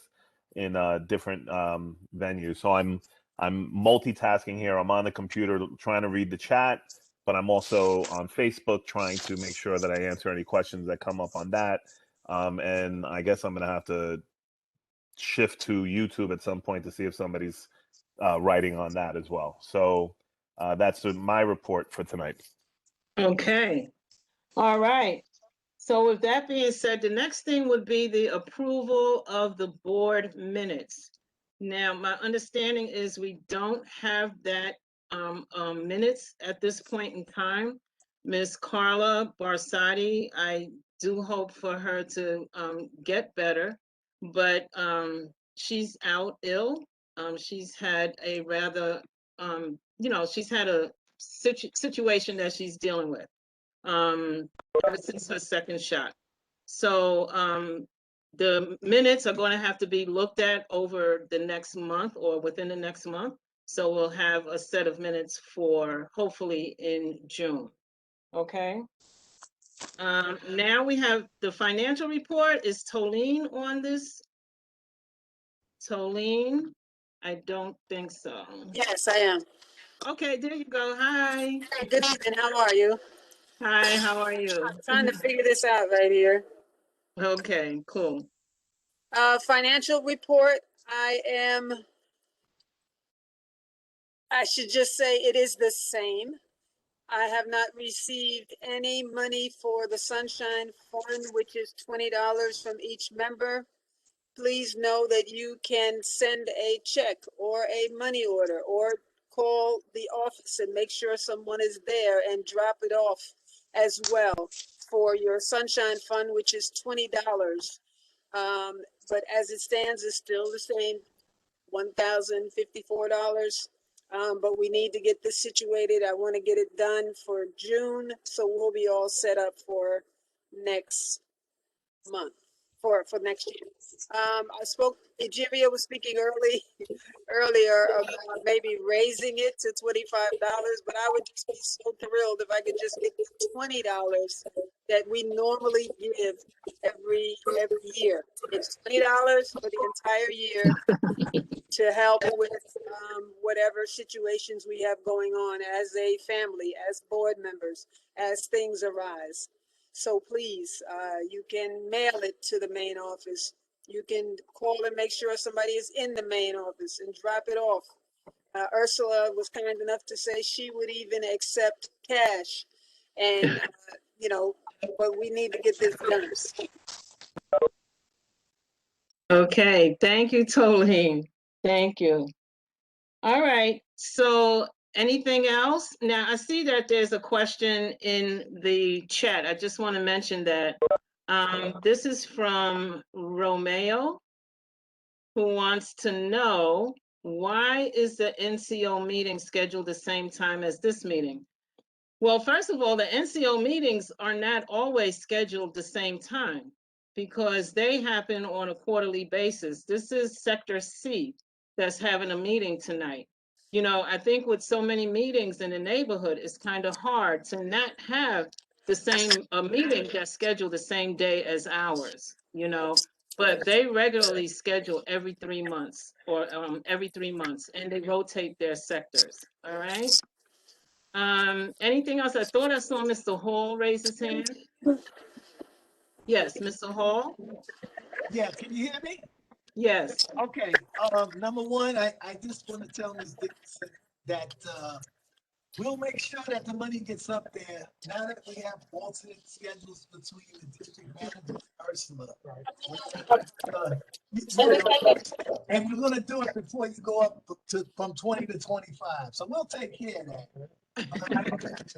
in different venues. So I'm multitasking here. I'm on the computer trying to read the chat, but I'm also on Facebook trying to make sure that I answer any questions that come up on that. And I guess I'm going to have to shift to YouTube at some point to see if somebody's writing on that as well. So that's my report for tonight. Okay. All right. So with that being said, the next thing would be the approval of the board minutes. Now, my understanding is we don't have that minutes at this point in time. Ms. Carla Barsati, I do hope for her to get better, but she's out ill. She's had a rather, she's had a situation that she's dealing with ever since her second shot. So the minutes are going to have to be looked at over the next month or within the next month. So we'll have a set of minutes for hopefully in June. Okay. Now we have the financial report. Is Tolene on this? Tolene? I don't think so. Yes, I am. Okay, there you go. Hi. Good evening. How are you? Hi, how are you? Trying to figure this out right here. Okay, cool. Financial report. I should just say it is the same. I have not received any money for the Sunshine Fund, which is $20 from each member. Please know that you can send a check or a money order or call the office and make sure someone is there and drop it off as well for your Sunshine Fund, which is $20. But as it stands, it's still the same, $1,054. But we need to get this situated. I want to get it done for June, so we'll be all set up for next month, for next year. I spoke, Egeria was speaking earlier about maybe raising it to $25, but I would just be so thrilled if I could just get the $20 that we normally give every year. It's $20 for the entire year to help with whatever situations we have going on as a family, as board members, as things arise. So please, you can mail it to the main office. You can call and make sure somebody is in the main office and drop it off. Ursula was kind enough to say she would even accept cash. And, but we need to get this done. Okay, thank you, Tolene. Thank you. All right, so anything else? Now, I see that there's a question in the chat. I just want to mention that this is from Romeo, who wants to know, why is the NCO meeting scheduled the same time as this meeting? Well, first of all, the NCO meetings are not always scheduled the same time because they happen on a quarterly basis. This is Sector C that's having a meeting tonight. You know, I think with so many meetings in the neighborhood, it's kind of hard to not have the same meeting that's scheduled the same day as ours, but they regularly schedule every 3 months or every 3 months, and they rotate their sectors. All right. Anything else? I thought I saw Mr. Hall raise his hand. Yes, Mr. Hall? Yeah, can you hear me? Yes. Okay. Number one, I just want to tell Ms. Dixon that we'll make sure that the money gets up there. Now that we have alternate schedules between the district manager and Ursula. And we're going to do it before you go up from 20 to 25. So we'll take care of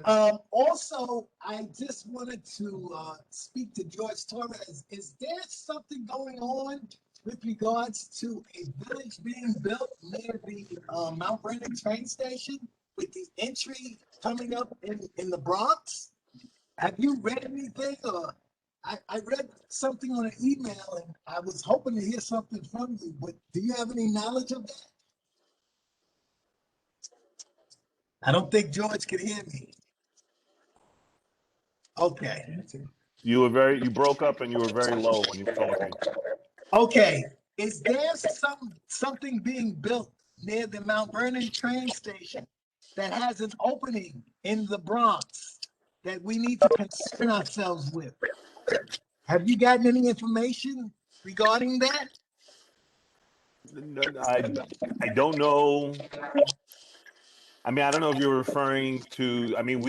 that. Also, I just wanted to speak to George Torres. Is there something going on with regards to a village being built near the Mount Vernon train station with the entry coming up in the Bronx? Have you read anything? Or I read something on an email and I was hoping to hear something from you, but do you have any knowledge of that? I don't think George can hear me. Okay. You broke up and you were very low when you were talking. Okay. Is there something being built near the Mount Vernon train station that has an opening in the Bronx that we need to concern ourselves with? Have you gotten any information regarding that? I don't know. I mean, I don't know if you're referring to, I mean,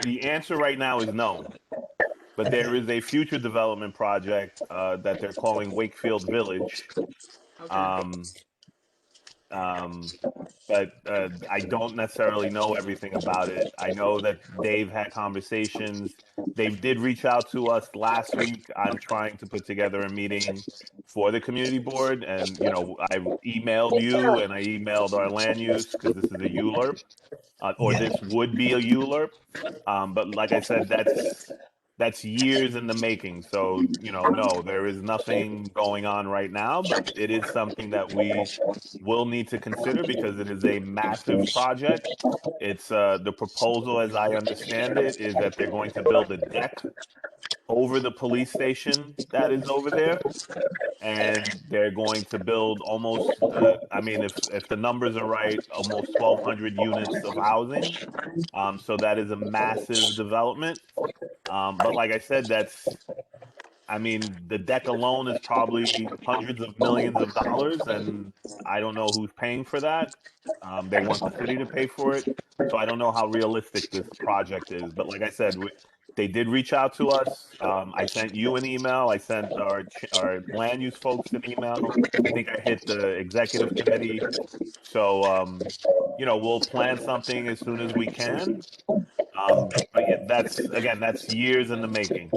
the answer right now is no, but there is a future development project that they're calling Wakefield Village. Okay. But I don't necessarily know everything about it. I know that Dave had conversations. They did reach out to us last week on trying to put together a meeting for the community board. And, you know, I emailed you and I emailed our land use because this is a ULURP, or this would be a ULURP. But like I said, that's years in the making. So, you know, no, there is nothing going on right now, but it is something that we will need to consider because it is a massive project. It's the proposal, as I understand it, is that they're going to build a deck over the police station that is over there, and they're going to build almost, I mean, if the numbers are right, almost 1,200 units of housing. So that is a massive development. But like I said, I mean, the deck alone is probably hundreds of millions of dollars, and I don't know who's paying for that. They want the city to pay for it, so I don't know how realistic this project is. But like I said, they did reach out to us. I sent you an email. I sent our land use folks an email. I think I hit the executive committee. So, you know, we'll plan something as soon as we can. But yeah, that's years in the making.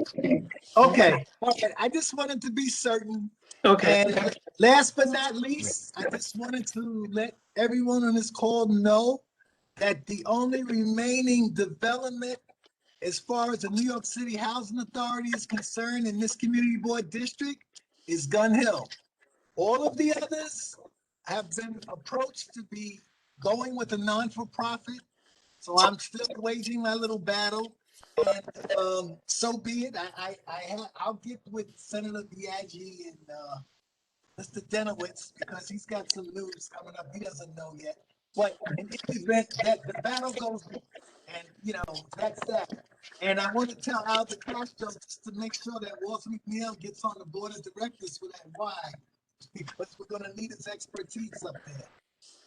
Okay, all right. I just wanted to be certain. Okay. And last but not least, I just wanted to let everyone on this call know that the only remaining development as far as the New York City Housing Authority is concerned in this community board district is Gun Hill. All of the others have been approached to be going with a non-for-profit. So I'm still waging my little battle. And so be it. I'll get with Senator Biaggi and Mr. Denowitz because he's got some news coming up he doesn't know yet. But in any event, that the battle goes on. And, you know, that's that. And I want to tell Al DeCastro just to make sure that Walter McNeil gets on the board of directors for that Y, because we're going to need his expertise up there.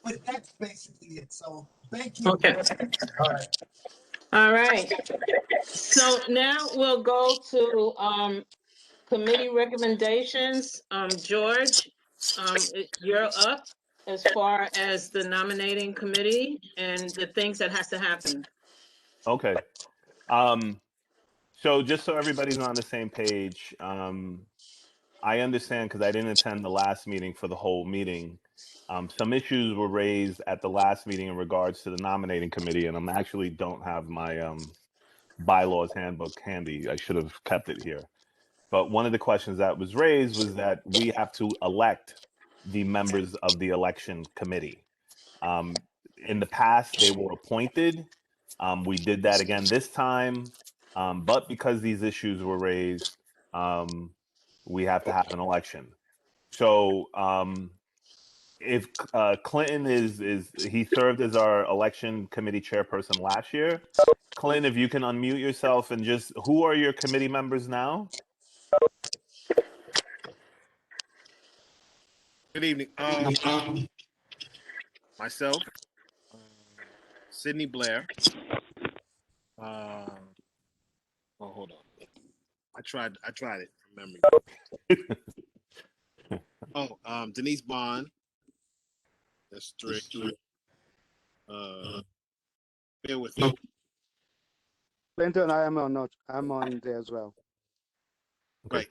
But that's basically it. So thank you. Okay. All right. All right. So now we'll go to committee recommendations. George, you're up as far as the nominating committee and the things that has to happen. Okay. So just so everybody's on the same page, I understand because I didn't attend the last meeting for the whole meeting. Some issues were raised at the last meeting in regards to the nominating committee, and I actually don't have my bylaws handbook handy. I should have kept it here. But one of the questions that was raised was that we have to elect the members of the election committee. In the past, they were appointed. We did that again this time. But because these issues were raised, we have to have an election. So if Clinton he served as our election committee chairperson last year. Clinton, if you can unmute yourself and just, who are your committee members now? Good evening. Myself, Sidney Blair. Oh, hold on. I tried it from memory. Denise Bond. That's 3. Bear with me. Clinton, I'm on there as well. Right.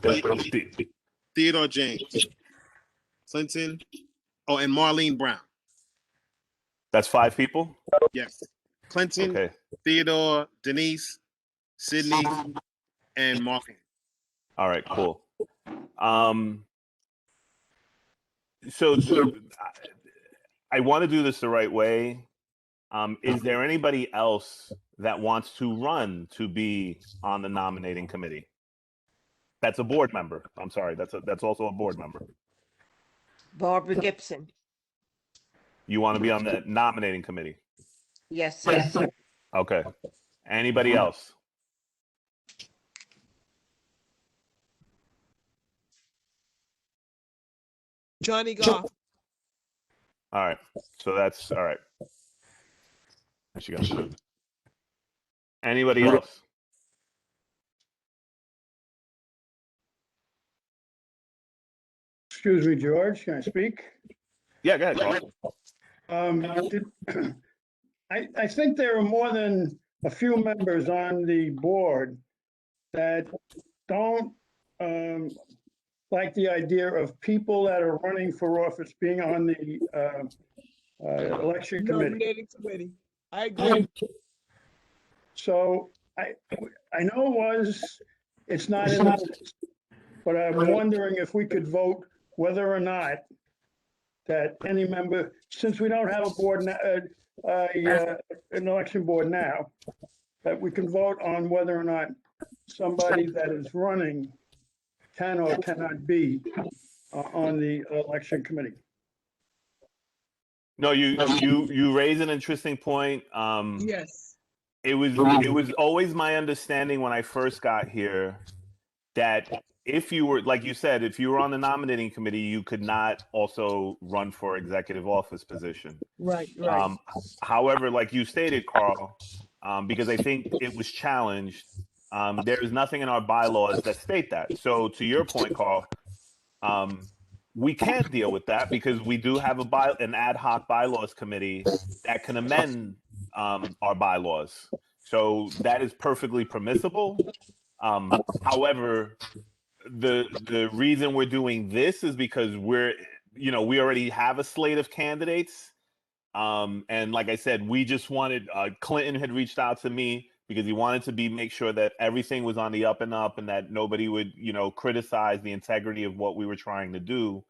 Theodore James. Clinton. Oh, and Marlene Brown. That's 5 people? Yes. Clinton, okay. Theodore, Denise, Sydney, and Marlene. All right, cool. So I want to do this the right way. Is there anybody else that wants to run to be on the nominating committee? That's a board member. I'm sorry. That's also a board member. Barbara Gibson. You want to be on the nominating committee? Yes, sir. Okay. Anybody else? Johnny Goff. All right. So that's all right. What you got? Anybody else? Excuse me, George, can I speak? Yeah, go ahead, Carl. I think there are more than a few members on the board that don't like the idea of people that are running for office being on the election committee. Nominating committee. I agree. So I know it's not in the minutes, but I'm wondering if we could vote whether or not that any member, since we don't have a board, an election board now, that we can vote on whether or not somebody that is running can or cannot be on the election committee. No, you raise an interesting point. Yes. It was always my understanding when I first got here that if you were, like you said, if you were on the nominating committee, you could not also run for executive office position. Right, right. However, like you stated, Carl, because I think it was challenged, there is nothing in our bylaws that state that. So to your point, Carl, we can deal with that because we do have an ad hoc bylaws committee that can amend our bylaws. So that is perfectly permissible. However, the reason we're doing this is because we already have a slate of candidates. And like I said, we just wanted, Clinton had reached out to me because he wanted to make sure that everything was on the up and up and that nobody would, criticize the integrity of what we were trying to do.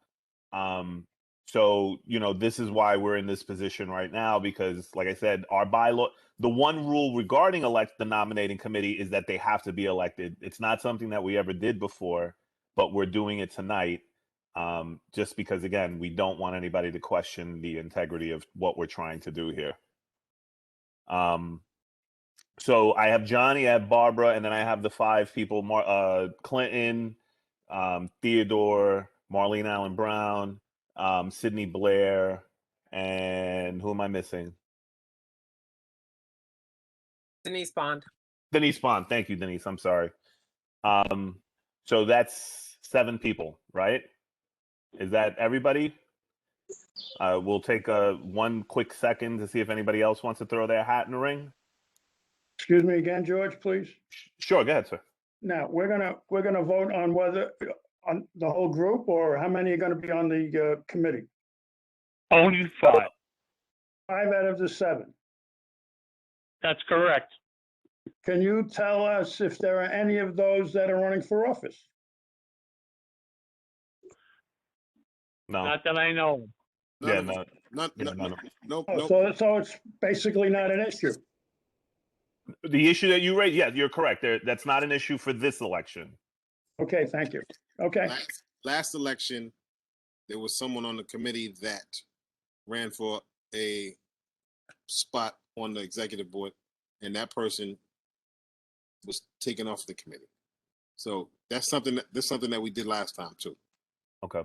So, this is why we're in this position right now, because like I said, our bylaw, the one rule regarding the nominating committee is that they have to be elected. It's not something that we ever did before, but we're doing it tonight. Just because, again, we don't want anybody to question the integrity of what we're trying to do here. So I have Johnny, I have Barbara, and then I have the 5 people, Clinton, Theodore, Marlene Allen Brown, Sydney Blair, and who am I missing? Denise Bond. Denise Bond. Thank you, Denise. I'm sorry. So that's 7 people, right? Is that everybody? We'll take one quick second to see if anybody else wants to throw their hat in the ring. Excuse me again, George, please. Sure, go ahead, sir. Now, we're gonna vote on whether, on the whole group, or how many are gonna be on the committee? Only 5. 5 out of the 7. That's correct. Can you tell us if there are any of those that are running for office? No. Not that I know of. Yeah, no. So it's basically not an issue. The issue that you raised, yeah, you're correct. That's not an issue for this election. Okay, thank you. Okay. Last election, there was someone on the committee that ran for a spot on the executive board, and that person was taken off the committee. So that's something that we did last time too. Okay.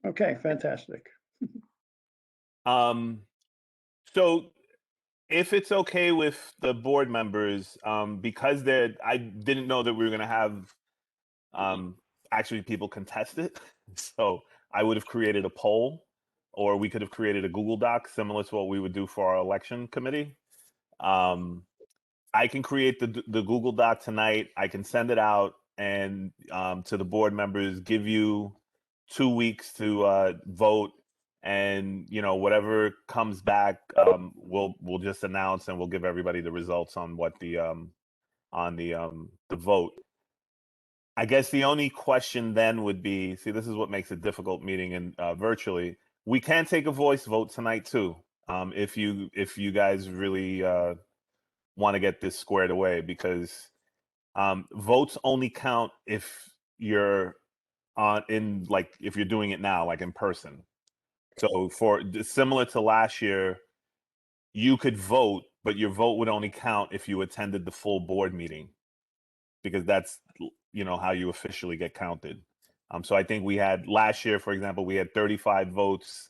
Okay, fantastic. So if it's okay with the board members, because I didn't know that we were going to have actually people contest it. So I would have created a poll, or we could have created a Google Doc similar to what we would do for our election committee. I can create the Google Doc tonight. I can send it out and to the board members, give you 2 weeks to vote. And whatever comes back, we'll just announce and we'll give everybody the results on what the vote. I guess the only question then would be, see, this is what makes it difficult meeting in virtually. We can take a voice vote tonight too, if you guys really want to get this squared away, because votes only count if you're if you're doing it now, like in person. So similar to last year, you could vote, but your vote would only count if you attended the full board meeting, because that's how you officially get counted. So I think we had last year, for example, we had 35 votes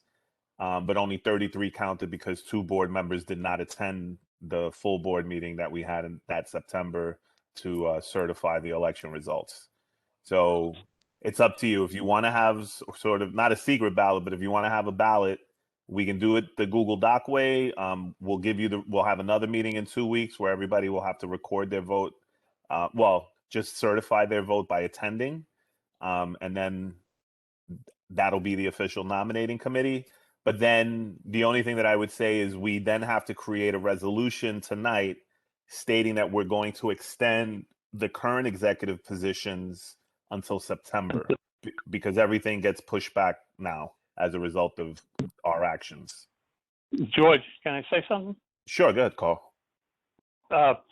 but only 33 counted because 2 board members did not attend the full board meeting that we had in that September to certify the election results. So it's up to you. If you want to have sort of not a secret ballot, but if you want to have a ballot, we can do it the Google Doc way. We'll have another meeting in 2 weeks where everybody will have to record their vote. Just certify their vote by attending. And then that'll be the official nominating committee. But then the only thing that I would say is we then have to create a resolution tonight stating that we're going to extend the current executive positions until September because everything gets pushed back now as a result of our actions. George, can I say something? Sure, go ahead, Carl. That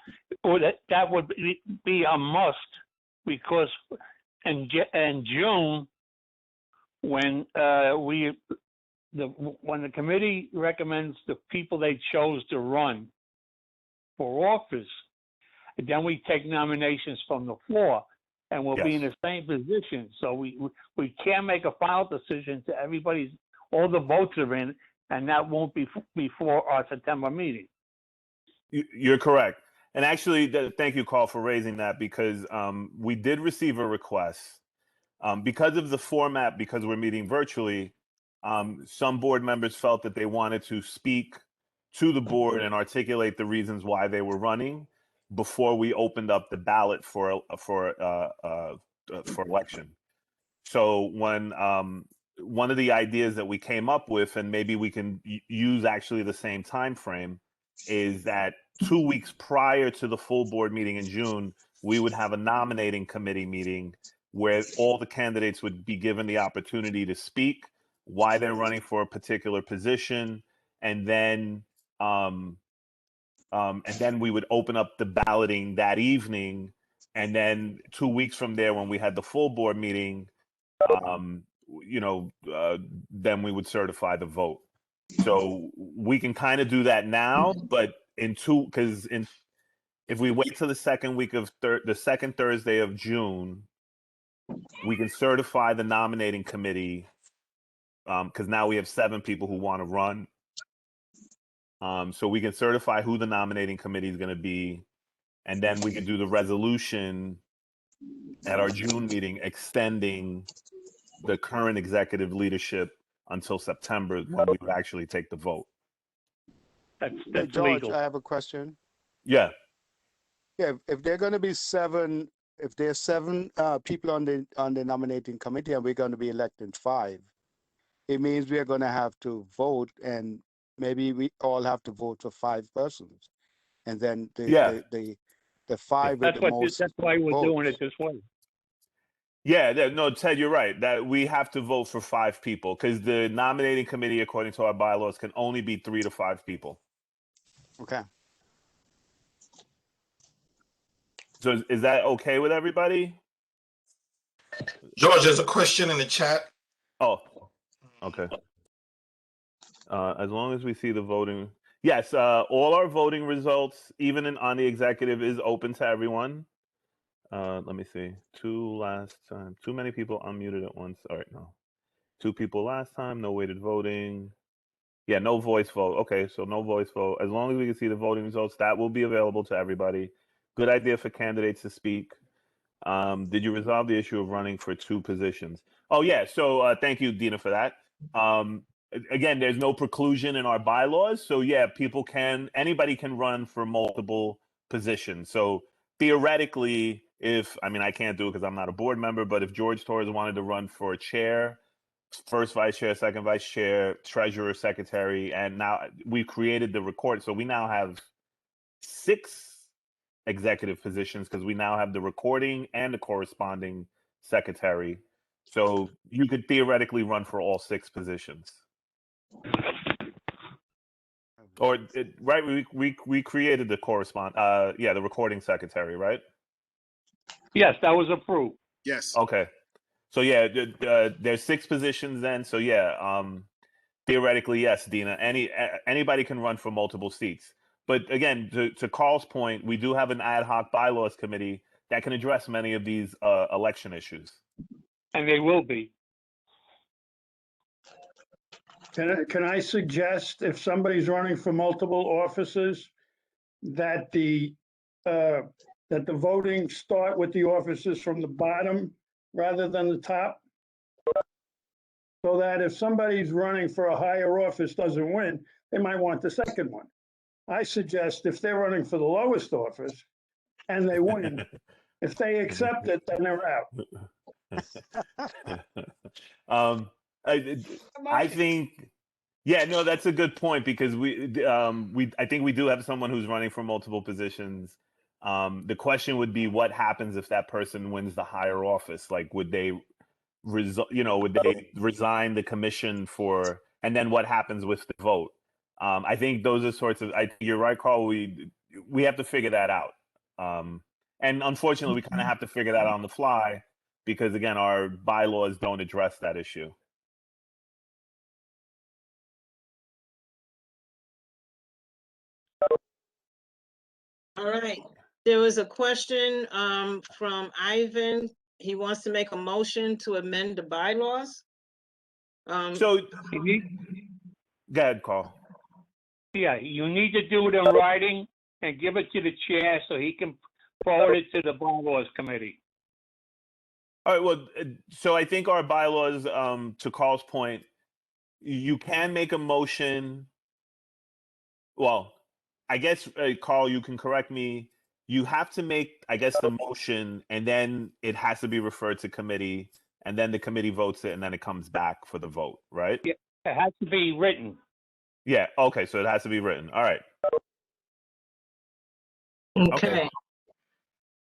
would be a must because in June, when when the committee recommends the people they chose to run for office, then we take nominations from the floor, and we'll be in the same position. So we can't make a final decision to all the votes are in, and that won't be before our September meeting. You're correct. And actually, thank you, Carl, for raising that because we did receive a request. Because of the format, because we're meeting virtually, some board members felt that they wanted to speak to the board and articulate the reasons why they were running before we opened up the ballot for election. So when one of the ideas that we came up with, and maybe we can use actually the same time frame, is that 2 weeks prior to the full board meeting in June, we would have a nominating committee meeting where all the candidates would be given the opportunity to speak, why they're running for a particular position, and then we would open up the balloting that evening. And then 2 weeks from there, when we had the full board meeting, then we would certify the vote. So we can kind of do that now, but if we wait till the second week of the second Thursday of June, we can certify the nominating committee because now we have 7 people who want to run. So we can certify who the nominating committee is going to be, and then we can do the resolution at our June meeting extending the current executive leadership until September when we would actually take the vote. That's George, legal. I have a question. Yeah. Yeah, if there are going to be 7, if there's 7 people on the nominating committee and we're going to be electing 5, it means we are going to have to vote, and maybe we all have to vote for 5 persons, and then the 5 with the most. That's why we're votes. doing it this way. Yeah, no, Ted, you're right. That we have to vote for 5 people because the nominating committee, according to our bylaws, can only be 3 to 5 people. Okay. So is that okay with everybody? George, there's a question in the chat. Oh, okay. As long as we see the voting. Yes, all our voting results, even on the executive, is open to everyone. Let me see. 2 last time. Too many people unmuted at once. All right, no. 2 people last time. No weighted voting. Yeah, no voice vote. Okay, so no voice vote. As long as we can see the voting results, that will be available to everybody. Good idea for candidates to speak. Did you resolve the issue of running for 2 positions? Oh, yeah. So thank you, Dina, for that. Again, there's no preclusion in our bylaws. So, yeah, anybody can run for multiple positions. So theoretically, I can't do it because I'm not a board member, but if George Torres wanted to run for chair, first vice chair, second vice chair, treasurer, secretary, and now we've created the record. So we now have 6 executive positions because we now have the recording and the corresponding secretary. So you could theoretically run for all 6 positions. Or right, we created the the recording secretary, right? Yes, that was approved. Yes. Okay. So yeah, there's 6 positions then. So yeah, theoretically, yes, Dina. Anybody can run for multiple seats. But again, to Carl's point, we do have an ad hoc bylaws committee that can address many of these election issues. And they will be. Can I suggest if somebody's running for multiple offices, that the voting start with the offices from the bottom rather than the top? So that if somebody's running for a higher office doesn't win, they might want the second one. I suggest if they're running for the lowest office and they win, if they accept it, then they're out. I think, yeah, no, that's a good point because I think we do have someone who's running for multiple positions. The question would be, what happens if that person wins the higher office? Like, would they would they resign the commission for, and then what happens with the vote? I think those are sorts of, you're right, Carl, we have to figure that out. And unfortunately, we kind of have to figure that out on the fly because, again, our bylaws don't address that issue. All right. There was a question from Ivan. He wants to make a motion to amend the bylaws. So, go ahead, Carl. Yeah, you need to do it in writing and give it to the chair so he can forward it to the bylaws committee. All right, well, so I think our bylaws, to Carl's point, you can make a motion. Well, I guess, Carl, you can correct me. You have to make, I guess, the motion, and then it has to be referred to committee, and then the committee votes it, and then it comes back for the vote, right? Yeah, it has to be written. Yeah, okay, so it has to be written. All right. Okay.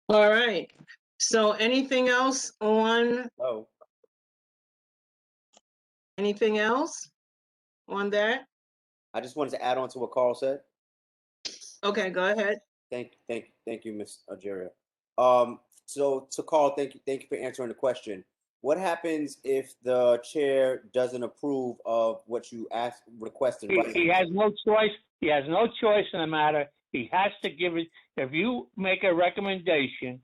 All right. So anything else on? Oh. Anything else on that? I just wanted to add on to what Carl said. Okay, go ahead. Thank you, Ms. Algeria. So to Carl, thank you for answering the question. What happens if the chair doesn't approve of what you requested? He has no choice. He has no choice in the matter. He has to give it. If you make a recommendation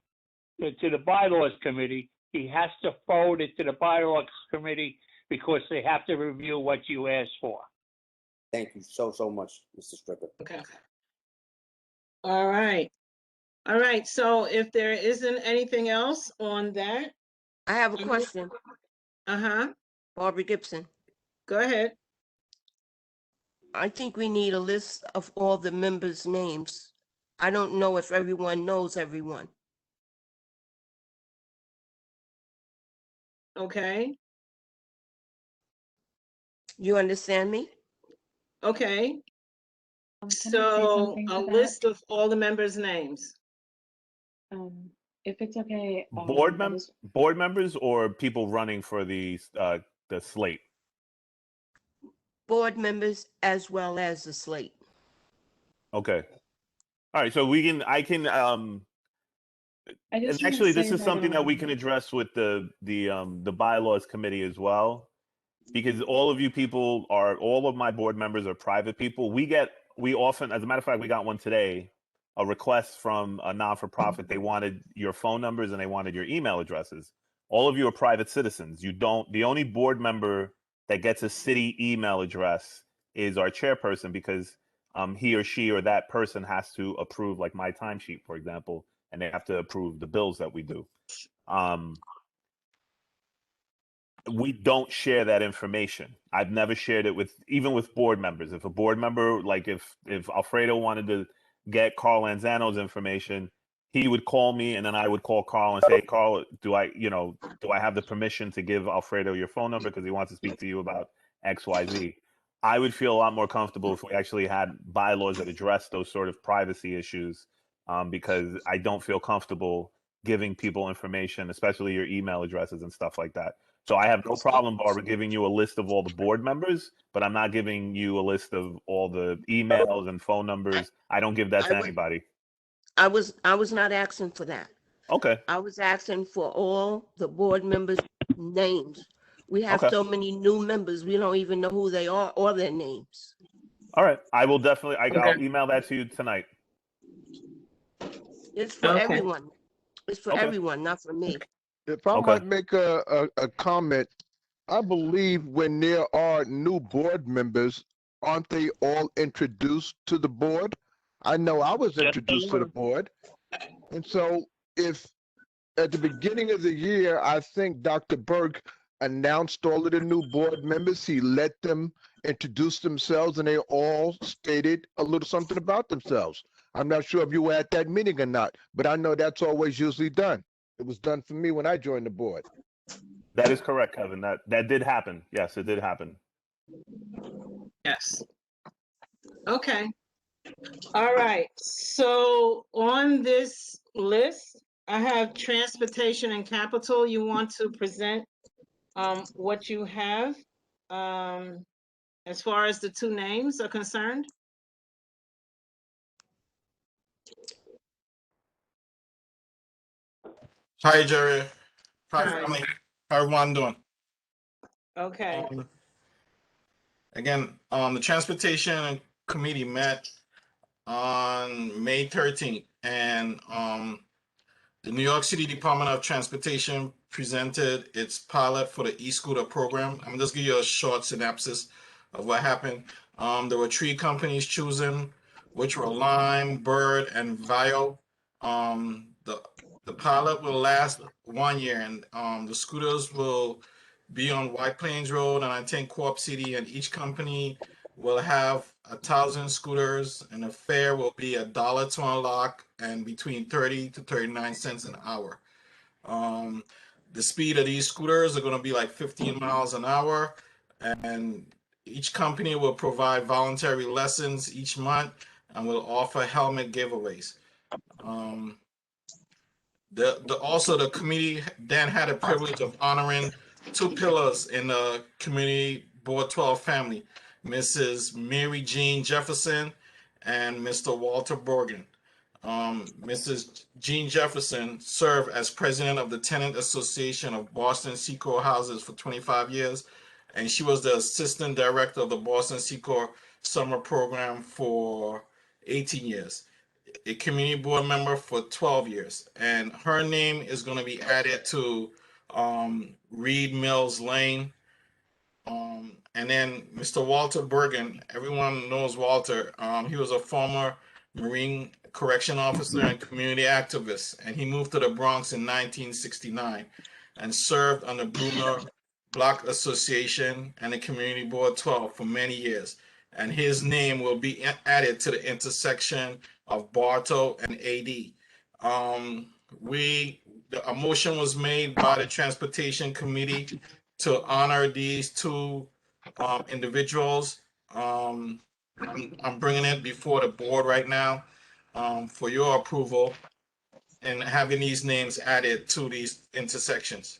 to the bylaws committee, he has to forward it to the bylaws committee because they have to review what you asked for. Thank you so much, Mr. Stricker. Okay. All right. All right. So if there isn't anything else on that. I have a question. Uh-huh. Barbara Gibson. Go ahead. I think we need a list of all the members' names. I don't know if everyone knows everyone. Okay. You understand me? Okay. So a list of all the members' names. If it's okay. Board members or people running for the slate? Board members as well as the slate. Okay. All right. So I can. And actually, this is something that we can address with the bylaws committee as well, because all of my board members are private people. We often, as a matter of fact, we got one today, a request from a non-for-profit. They wanted your phone numbers and they wanted your email addresses. All of you are private citizens. The only board member that gets a city email address is our chairperson, because he or she or that person has to approve, like my timesheet, for example, and they have to approve the bills that we do. We don't share that information. I've never shared it even with board members. If a board member, like if Alfredo wanted to get Carl Lanzano's information, he would call me and then I would call Carl and say, Carl, do I have the permission to give Alfredo your phone number because he wants to speak to you about XYZ? I would feel a lot more comfortable if we actually had bylaws that address those sort of privacy issues, because I don't feel comfortable giving people information, especially your email addresses and stuff like that. So I have no problem, Barbara, giving you a list of all the board members, but I'm not giving you a list of all the emails and phone numbers. I don't give that to anybody. I was not asking for that. Okay. I was asking for all the board members' names. We have Okay. so many new members, we don't even know who they are or their names. All right. I will definitely, I'll email that to you tonight. It's for everyone. It's for everyone, not for me. If I might make a comment, I believe when there are new board members, aren't they all introduced to the board? I know I was introduced to the board. And so if at the beginning of the year, I think Dr. Burke announced all of the new board members. He let them introduce themselves and they all stated a little something about themselves. I'm not sure if you were at that meeting or not, but I know that's always usually done. It was done for me when I joined the board. That is correct, Kevin. That did happen. Yes, it did happen. Yes. Okay. All right. So on this list, I have transportation and capital. You want to present what you have as far as the two names are concerned? Hi, Jerry. Hi, Hi. family. How everyone doing? Okay. Again, the Transportation Committee met on May 13th, and the New York City Department of Transportation presented its pilot for the e-scooter program. I'm just give you a short synopsis of what happened. There were 3 companies chosen, which were Lime, Bird, and Vio. The pilot will last 1 year, and the scooters will be on White Plains Road and I think Co-op City, and each company will have 1,000 scooters, and the fare will be $1 to unlock and between 30 to 39 cents an hour. The speed of these scooters are going to be like 15 miles an hour, and each company will provide voluntary lessons each month and will offer helmet giveaways. Also, the committee then had the privilege of honoring 2 pillars in the community board 12 family, Mrs. Mary Jean Jefferson and Mr. Walter Borgen. Mrs. Jean Jefferson served as president of the Tenant Association of Boston Secor Houses for 25 years, and she was the assistant director of the Boston Secor Summer Program for 18 years. A community board member for 12 years, and her name is going to be added to Reed Mills Lane. And then Mr. Walter Bergen, everyone knows Walter. He was a former Marine correction officer and community activist, and he moved to the Bronx in 1969 and served on the Bruner Block Association and the Community Board 12 for many years. And his name will be added to the intersection of Bartow and AD. A motion was made by the Transportation Committee to honor these 2 individuals. I'm bringing it before the board right now for your approval and having these names added to these intersections.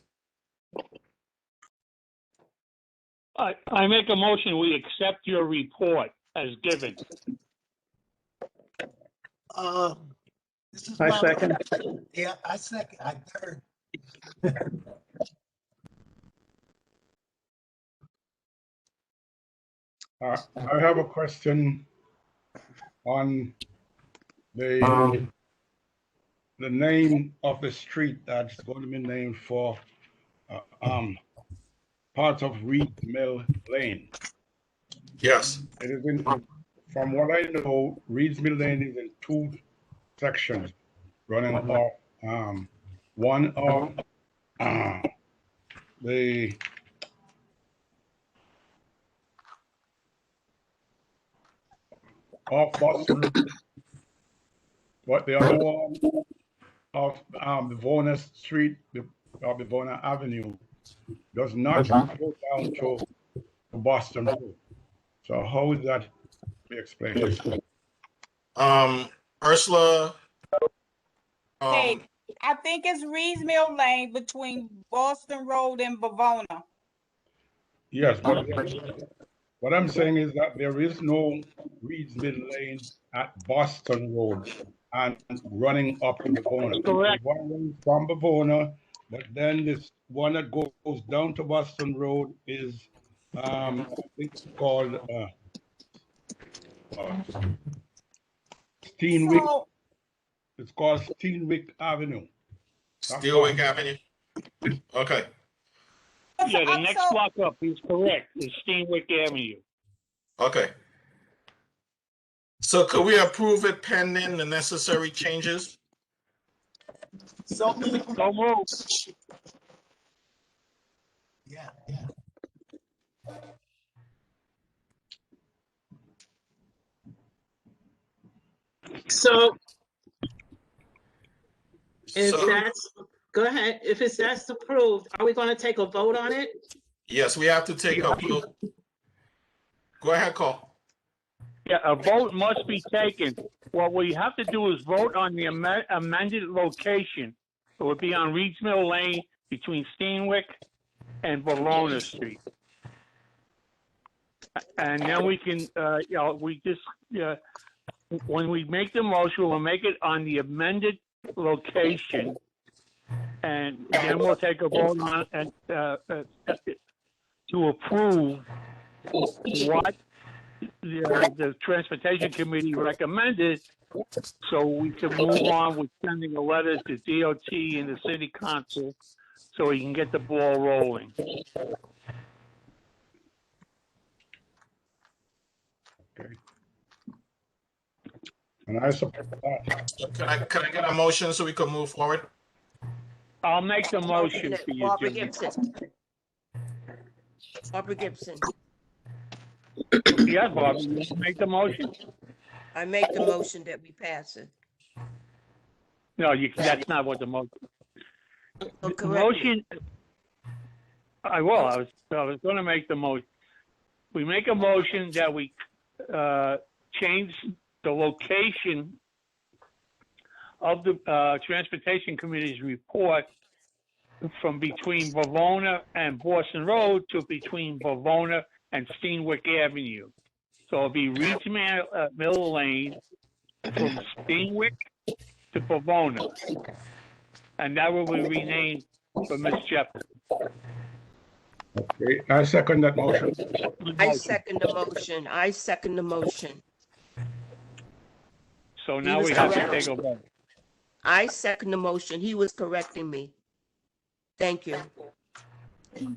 I make a motion, we accept your report as given. This is I my, second. yeah, I second, I third. I have a question on the name of the street that's going to be named for part of Reed Mill Lane. Yes. It is in, from what I know, Reed Mill Lane is in 2 sections running off one of the off Boston, but the other one of Bivona Street, or Bivona Avenue, does not go down to Boston Road. So how is that be explained? Ursula. Hey, I think it's Reed's Mill Lane between Boston Road and Bavona. Yes, but what I'm saying is that there is no Reed's Mill Lane at Boston Road and running up to Bavona. Correct. One from Bavona, but then this one that goes down to Boston Road is, I think it's called Steenwick. So, It's called Steenwick Avenue. Steelwick Avenue. Okay. Yeah, the I'm next so- block up is correct, is Steenwick Avenue. Okay. So could we approve it pending the necessary changes? So So moved. Yeah. So if So- that's, go ahead, if that's approved, are we going to take a vote on it? Yes, we have to take a vote. Go ahead, Cole. Yeah, a vote must be taken. What we have to do is vote on the amended location. It would be on Reeds Mill Lane between Steenwick and Bologna Street. And then we can, when we make the motion, we'll make it on the amended location. And then we'll take a vote on it to approve what the Transportation Committee recommended, so we can move on with sending a letter to DOT and the City Council so we can get the ball rolling. And I support that. Can I get a motion so we can move forward? I'll make the motion for you, Barbara Jimmy. Gibson. Barbara Gibson. Yes, Barbara, you want to make the motion? I make the motion that we pass it. No, that's not what the motion. Oh, The correct me. motion, I was going to make the motion. We make a motion that we change the location of the Transportation Committee's report from between Bavona and Boston Road to between Bavona and Steenwick Avenue. So it'll be Reeds Mill Lane from Steenwick to Bavona. And that will be renamed for Miss Jefferson. Okay, I second that motion. I second the motion. I second the motion. So He now was we have to correct. take a vote. I second the motion. He was correcting me. Thank you.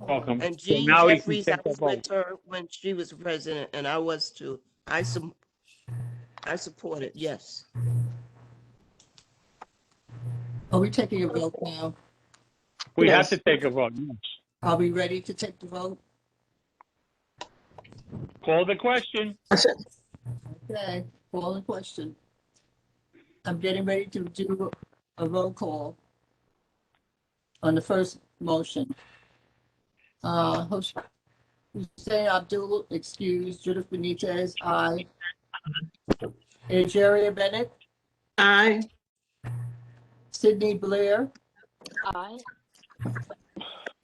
Welcome. And So Jean now we can Jeffries, I take a was with vote. her when she was president, and I was too. I support it, yes. Are we taking a vote now? We Yes. have to take a vote, yes. Are we ready to take the vote? Call the question. Okay, call the question. I'm getting ready to do a roll call on the first motion. Hussein Abdul, excused. Judith Benitez, aye. Ajaria Bennett, Aye. Sydney Blair, Aye.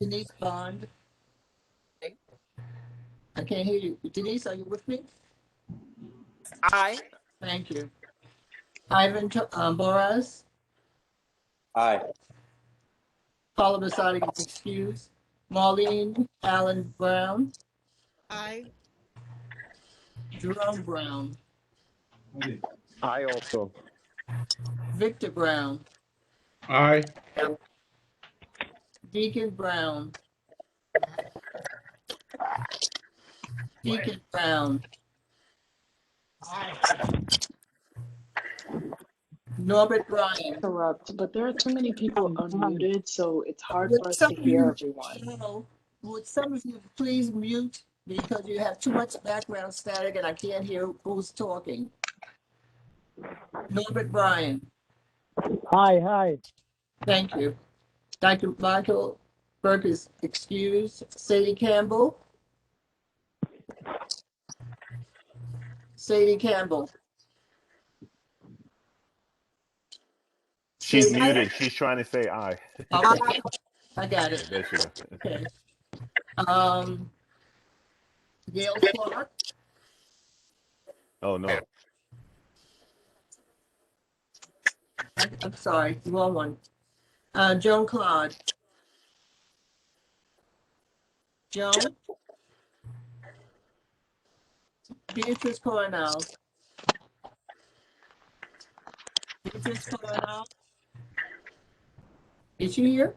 Denise Bond. I can't hear you. Denise, are you with me? Aye. Thank you. Ivan Boras, Aye. Paula Basadi is excused. Marlene Allen Brown, Aye. Jerome Brown, I also. Victor Brown, Aye. Deacon Brown, Deacon Brown, Norbert Bryan. Interrupt, but there are too many people unmuted, so it's hard Would for us some to of hear you- everyone. no, would some of you please mute because you have too much background static and I can't hear who's talking. Norbert Bryan. Hi. Thank you. Dr. Michael Burke is excused. Sadie Campbell. Sadie Campbell. She's Sadie- muted. She's trying to say aye. Okay. I got it. There she goes. Okay. Gail Clark. Oh no. I'm sorry, wrong one. Joan Claude. Joan. Beatrice Coronel. Beatrice Coronel. Is she here?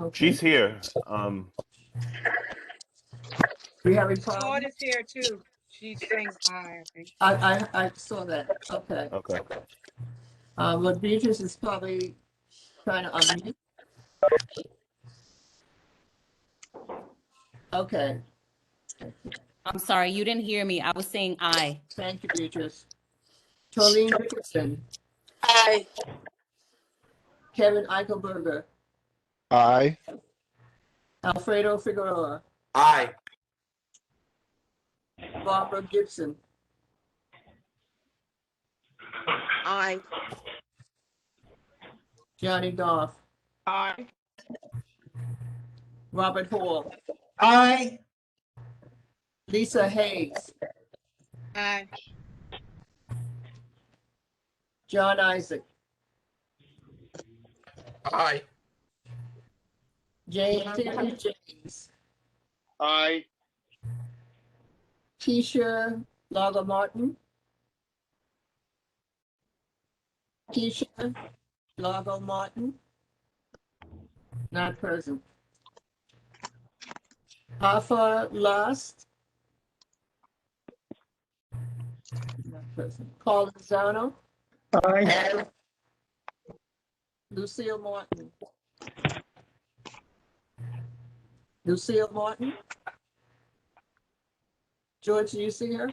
Okay. She's here. We have a Claude problem? is here too. She's saying aye, I think. I saw that. Okay. Okay. But Beatrice is probably trying to unmute. Okay. I'm sorry, you didn't hear me. I was saying aye. Thank you, Beatrice. Tolene Dickinson. Aye. Kevin Eichelberger. Aye. Alfredo Figueroa. Aye. Barbara Gibson. Aye. Johnny Goff. Aye. Robert Hall. Aye. Lisa Hayes. Aye. John Isaac. Aye. James. Aye. Keisha Laga Martin. Keisha Lago Martin. Not present. Alpha Last. Not present. Paul Lozano. Aye. Lucille Martin. Lucille Martin. George, do you see her?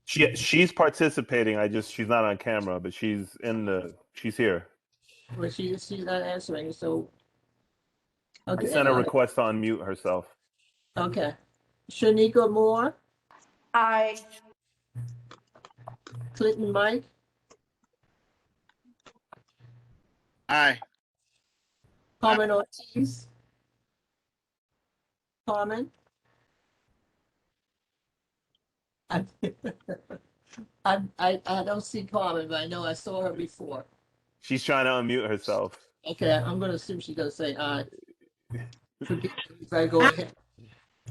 She's participating. She's not on camera, but she's here. Well, she's not answering, so. Okay. I sent a request to unmute herself. Okay. Shanika Moore. Aye. Clinton Mike. Aye. Carmen Ortiz. Carmen. I don't see Carmen, but I know I saw her before. She's trying to unmute herself. Okay, I'm gonna assume she's gonna say aye. Forgive me if I go ahead.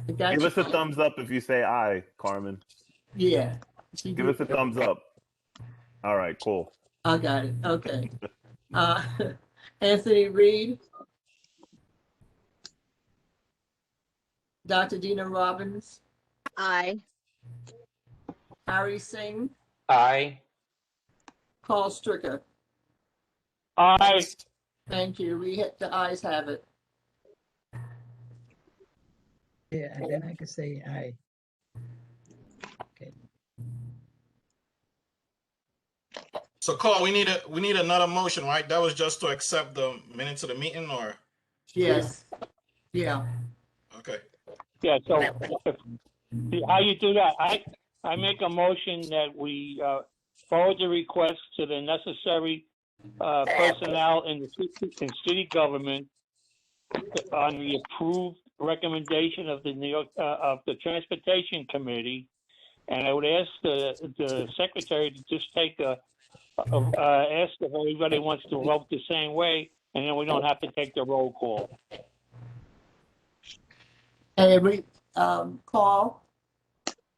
I got Give you. us a thumbs up if you say aye, Carmen. Yeah. Give us a thumbs up. All right, cool. I got it. Okay. Anthony Reed. Dr. Dina Robbins. Aye. Harry Singh. Aye. Carl Stricker. Aye. Thank you. The ayes have it. Yeah, and then I can say aye. Okay. So Claude, we need another motion, right? That was just to accept the minutes of the meeting, or? Yes. Yeah. Okay. Yeah, so see how you do that? I make a motion that we forward the request to the necessary personnel in city government on the approved recommendation of the New York of the Transportation Committee, and I would ask the secretary to just take ask if everybody wants to vote the same way, and then we don't have to take the roll call. And every call,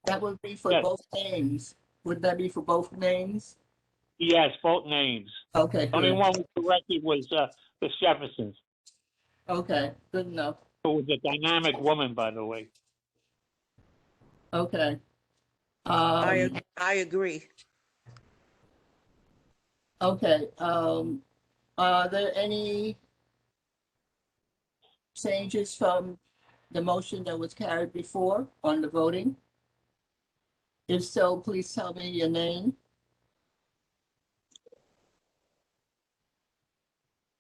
that would be for Yes. both names. Would that be for both names? Yes, both names. Okay, The only good. one we corrected was the Jeffersons, Okay, good enough. who was a dynamic woman, by the way. Okay. I agree. Okay, are there any changes from the motion that was carried before on the voting? If so, please tell me your name.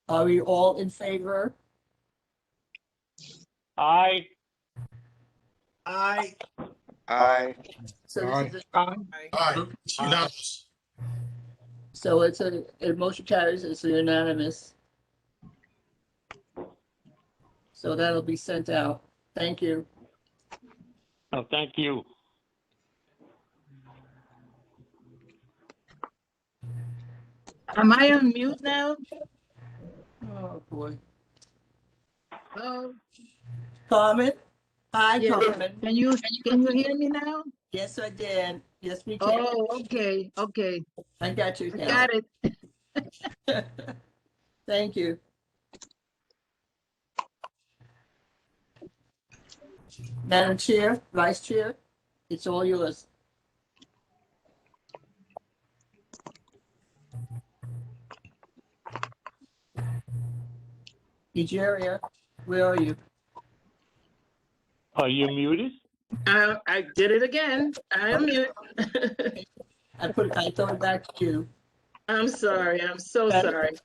Are we all in favor? Aye. Aye. Aye. So this is Aye. Unanimous. So it's a motion carries, it's unanimous. So that'll be sent out. Thank you. Oh, thank you. Am I on mute now? Oh, boy. Oh, Carmen? Hi, yeah. Carmen. Can you hear me now? Yes, I did. Yes, we can. Oh, okay. I got you. I got it. Thank you. Madam Chair, Vice Chair, it's all yours. Egeria, where are you? Are you muted? I did it again. I am mute. I throw it back to you. I'm sorry. I'm so sorry.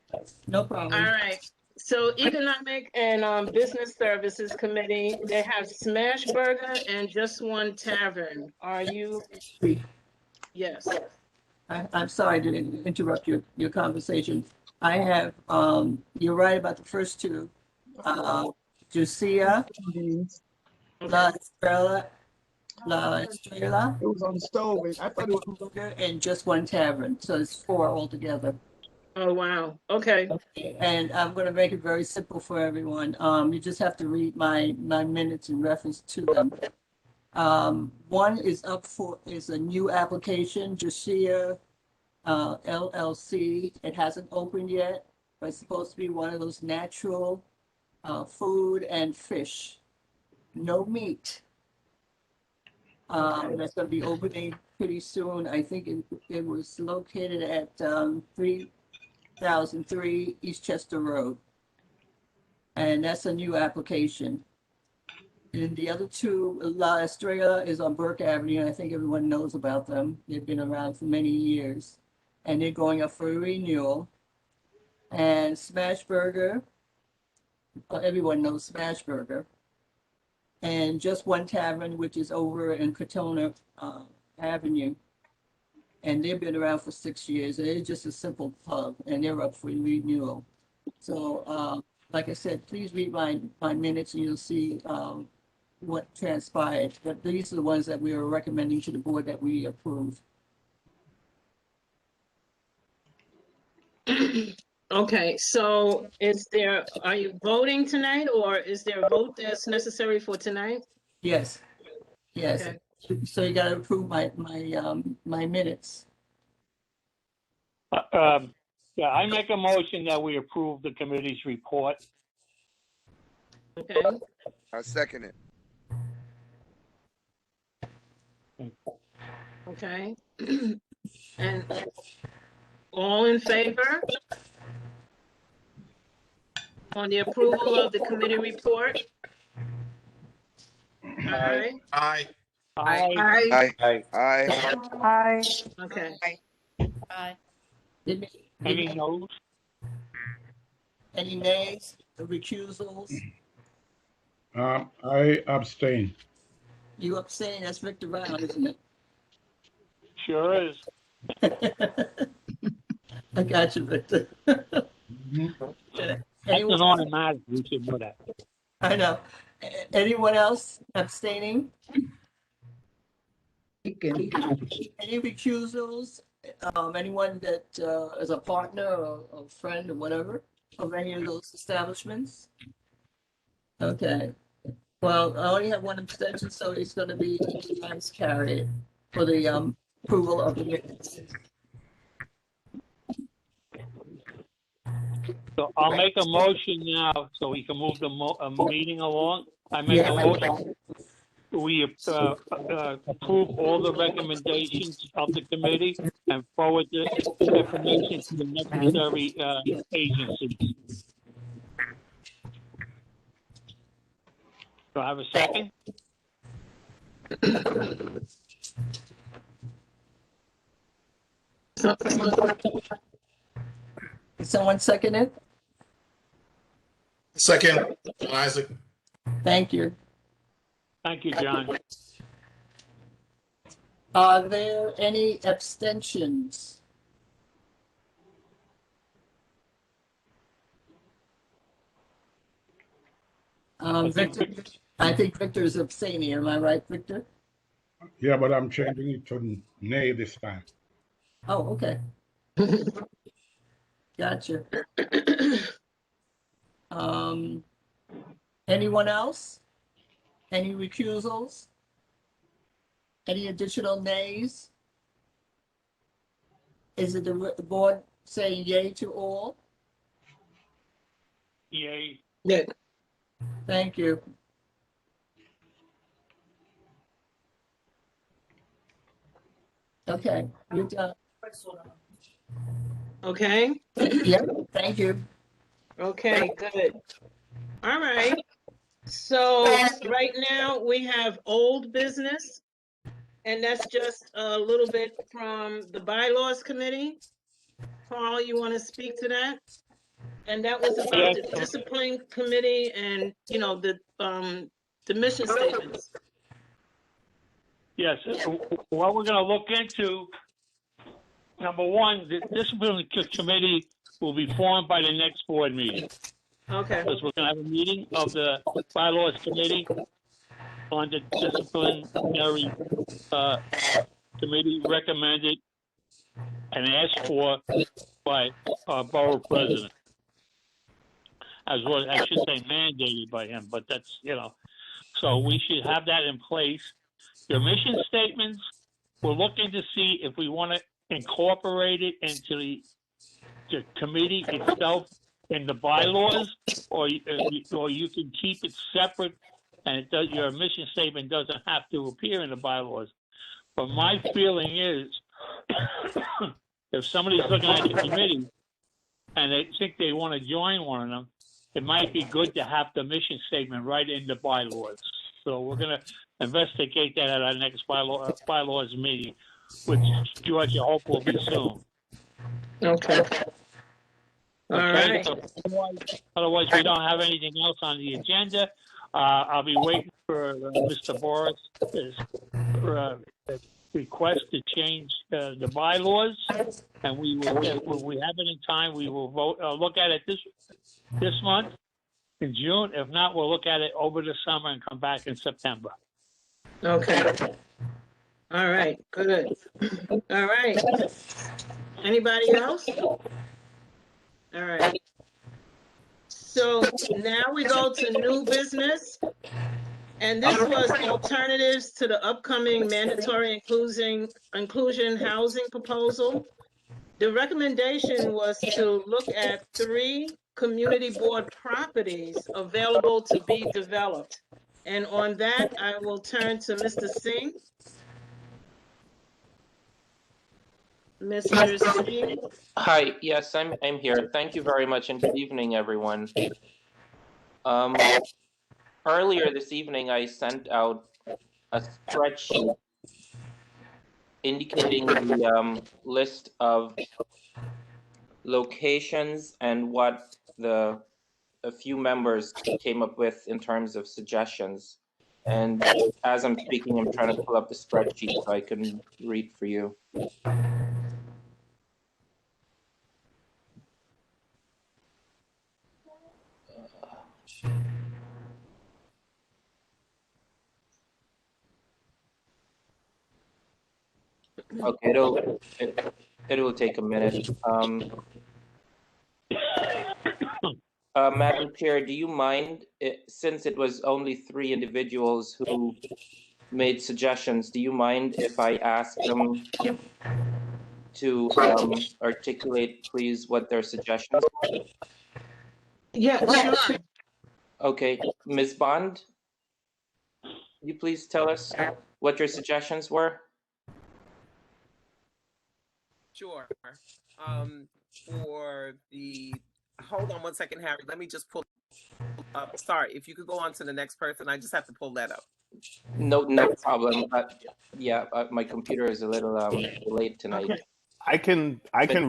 No problem. All right. So Economic and Business Services Committee, they have Smash Burger and Just One Tavern. Are you? Yes. I'm sorry to interrupt your conversation. I have, you're right about the first two. Lucia, La Estrella. It was on the stove. I thought it was. And Just One Tavern, so it's 4 altogether. Oh, wow. Okay. And I'm going to make it very simple for everyone. You just have to read my minutes in reference to them. One is is a new application, Jashia LLC. It hasn't opened yet, but it's supposed to be one of those natural food and fish, no meat. That's going to be opening pretty soon. I think it was located at 3003 East Chester Road. And that's a new application. And the other two, La Estrella is on Burke Avenue, and I think everyone knows about them. They've been around for many years. And they're going up for a renewal. And Smash Burger, everyone knows Smash Burger. And Just One Tavern, which is over in Katona Avenue. And they've been around for 6 years. And it's just a simple pub, and they're up for renewal. So, like I said, please read my minutes, and you'll see what transpired. But these are the ones that we are recommending to the board that we approve. Okay, so are you voting tonight, or is there a vote that's necessary for tonight? Yes, yes. Okay. So you got to approve my minutes. Yeah, I make a motion that we approve the committee's report. Okay. I second it. Okay. And all in favor on the approval of the committee report? Aye. Aye. Aye. Aye. Aye. Aye. Aye. Okay. Aye. Any noes? Any nays, recusals? I abstain. You abstain, that's Victor Brown, isn't it? Sure is. I got you, Victor. That's an automatic, you should know that. I know. Anyone else abstaining? Any recusals? Anyone that is a partner or a friend or whatever of any of those establishments? Okay. Well, I only have one abstention, so it's going to be times carried for the approval of the minutes. So I'll make a motion now so we can move the meeting along. I make a motion. We approve all the recommendations of the committee and forward the information to the necessary agencies. Do I have a second? Someone second it? Second, Isaac. Thank you. Thank you, John. Are there any abstentions? Victor, I think Victor is abstaining. Am I right, Victor? Yeah, but I'm changing it to nay this time. Oh, okay. Gotcha. Anyone else? Any recusals? Any additional nays? Is it the board saying yay to all? Yay. Yeah. Thank you. Okay, you're done. Okay. Yeah, thank you. Okay, good. All right. So right now we have old business, and that's just a little bit from the bylaws committee. Paul, you want to speak to that? And that was about the discipline committee and, you know, the mission statements. Yes, what we're gonna look into, number one, the discipline committee will be formed by the next board meeting. Okay. Because we're gonna have a meeting of the bylaws committee on the disciplinary, committee recommended and asked for by our borough president. As well, I should say mandated by him, but that's, you know, so we should have that in place. Your mission statements, we're looking to see if we want to incorporate it into the committee itself in the bylaws, or you can keep it separate, and it does, your mission statement doesn't have to appear in the bylaws. But my feeling is, if somebody's looking at the committee and they think they want to join one of them, it might be good to have the mission statement right in the bylaws. So we're going to investigate that at our next bylaws meeting, which George, I hope will be soon. Okay. All Okay, right. so otherwise we don't have anything else on the agenda. I'll be waiting for Mr. Boris' request to change the bylaws, and we will, when we have it in time, we will vote, look at it this month in June. If not, we'll look at it over the summer and come back in September. Okay. All right, good. All right. Anybody else? All right. So now we go to new business. And this was alternatives to the upcoming mandatory inclusion housing proposal. The recommendation was to look at 3 community board properties available to be developed. And on that, I will turn to Mr. Singh. Mr. Singh. Hi, yes, I'm here. Thank you very much, and good evening, everyone. Earlier this evening, I sent out a spreadsheet indicating the list of locations and what a few members came up with in terms of suggestions. And as I'm speaking, I'm trying to pull up the spreadsheet so I can read for you. Okay, it will take a minute. Madam Chair, do you mind, since it was only 3 individuals who made suggestions, do you mind if I ask them to articulate, please, what their suggestions were? Yeah, sure. Okay, Ms. Bond, can you please tell us what your suggestions were? Sure. For the, hold on one second, Harry. Let me just pull up. Sorry, if you could go on to the next person, I just have to pull that up. No problem. Yeah, my computer is a little late tonight. Okay. I can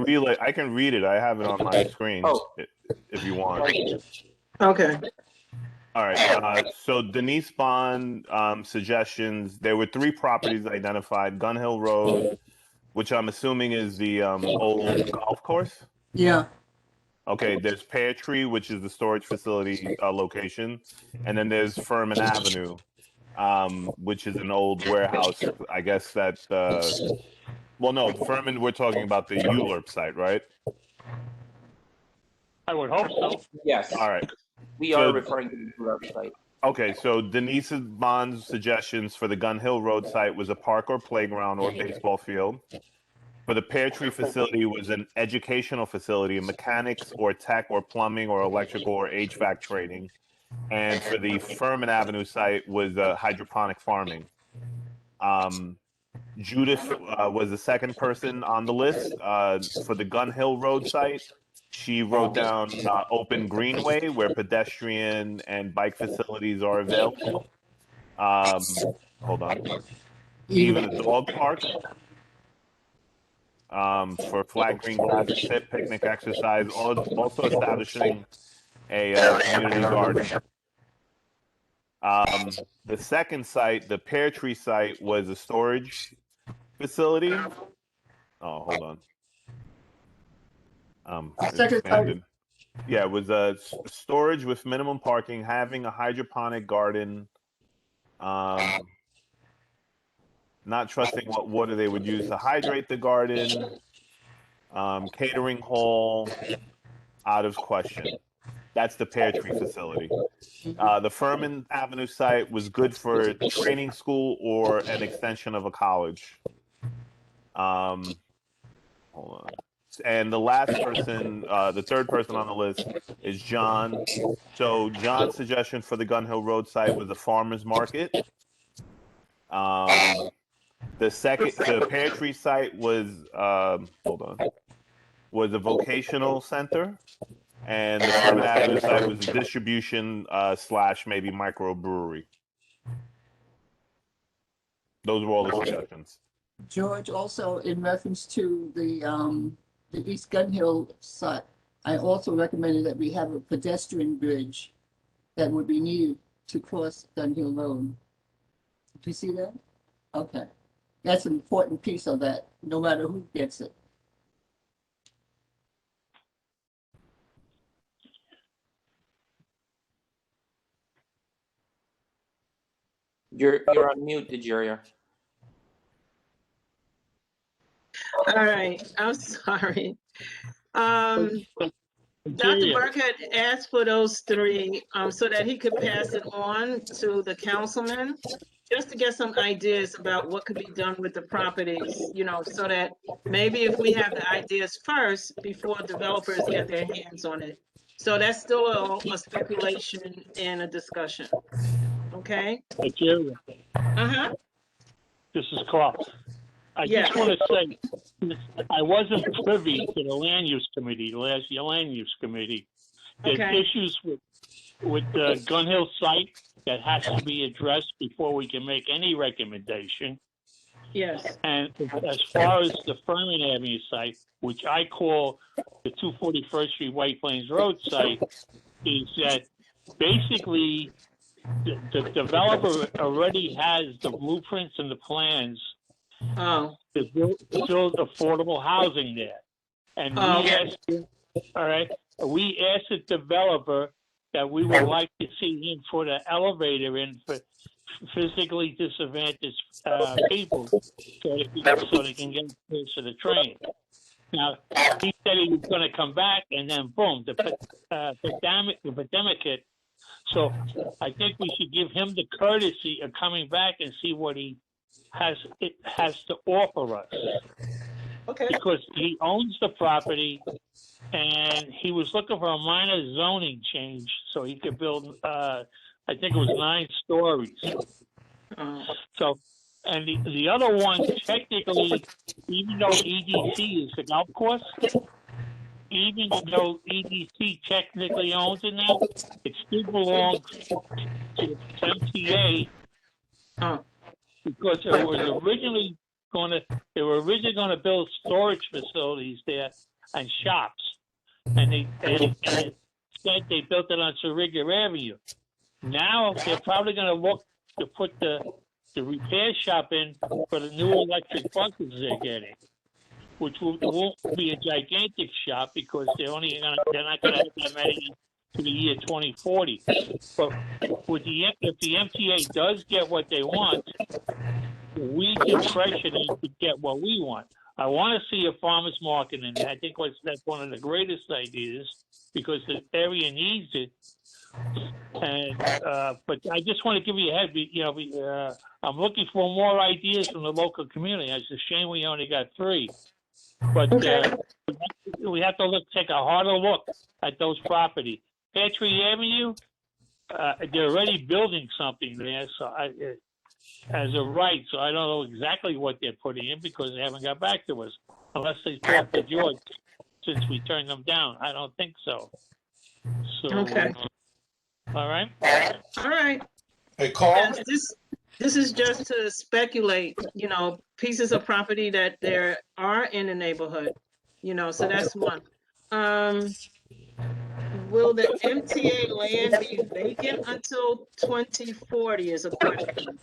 read it. I have it on my screen. Oh, if you want. Okay. All right. So Denise Bond suggestions. There were 3 properties identified: Gun Hill Road, which I'm assuming is the old golf course. Yeah. Okay. There's Pear Tree, which is the storage facility location, and then there's Furman Avenue, which is an old warehouse. I guess that. Well, no, Furman. We're talking about the ULURP site, right? I would hope so. Yes. All right. We are referring to the ULURP site. Okay, so Denise Bond's suggestions for the Gun Hill Road site was a park or playground or baseball field. For the pear tree facility was an educational facility in mechanics or tech or plumbing or electrical or HVAC training. And for the Furman Avenue site was hydroponic farming. Judith was the second person on the list for the Gun Hill Road site. She wrote down open greenway where pedestrian and bike facilities are available. Hold on. Even a dog park for flat green grass, sit, picnic, exercise, also establishing a community garden. The second site, the pear tree site, was a storage facility. Oh, hold on. It's expanded. Yeah, it was a storage with minimum parking, having a hydroponic garden. Not trusting what water they would use to hydrate the garden. Catering hall, out of question. That's the pear tree facility. The Furman Avenue site was good for training school or an extension of a college. Hold on. And the last person, the third person on the list is John. So John's suggestion for the Gun Hill Road site was a farmer's market. The pear tree site was, was a vocational center. And the Furman Avenue site was a distribution / maybe microbrewery. Those were all the suggestions. George, also in reference to the East Gun Hill site, I also recommended that we have a pedestrian bridge that would be needed to cross Gun Hill Road. Do you see that? Okay. That's an important piece of that, no matter who gets it. You're on mute, Egeria. All right, I'm sorry. Dr. Burke had asked for those three so that he could pass it on to the councilman, just to get some ideas about what could be done with the properties, you know, so that maybe if we have the ideas first before developers get their hands on it. So that's still a speculation and a discussion. Okay? Uh-huh. This is Clark. I just want to say, I wasn't privy to the land use committee, the last year land use committee. There's issues with the Gun Hill site that has to be addressed before we can make any recommendation. Yes. And as far as the Furman Avenue site, which I call the 241st Street White Plains Road site, is that basically the developer already has the blueprints and the plans to build affordable housing there. And we asked the developer that we would like to see him put an elevator in for physically disadvantaged people so they can get to the train. Now, he said he was going to come back, and then boom, the pandemic hit. So I think we should give him the courtesy of coming back and see what he has to offer us. Okay. Because he owns the property, and he was looking for a minor zoning change so he could build, I think it was 9 stories. So, and the other one, technically, even though EDC is the golf course, even though EDC technically owns it now, it still belongs to MTA because it was originally they were originally going to build storage facilities there and shops, and instead they built it on Surrigger Avenue. Now they're probably going to look to put the repair shop in for the new electric buses they're getting, which won't be a gigantic shop because they're not going to have that many to the year 2040. But if the MTA does get what they want, we can pressure them to get what we want. I want to see a farmer's market in there. I think that's one of the greatest ideas because the area needs it. And but I just want to give you a head. I'm looking for more ideas from the local community. It's a shame we only got 3. But Okay. we have to take a harder look at those properties. Petrie Avenue, they're already building something there, so as a right, so I don't know exactly what they're putting in because they haven't got back to us. Unless they talked to George since we turned them down. I don't think so. So, Okay. all right. All right. Hey, Carl. Yes, this is just to speculate, you know, pieces of property that there are in the neighborhood, you know, so that's one. Will the MTA land be vacant until 2040 is a question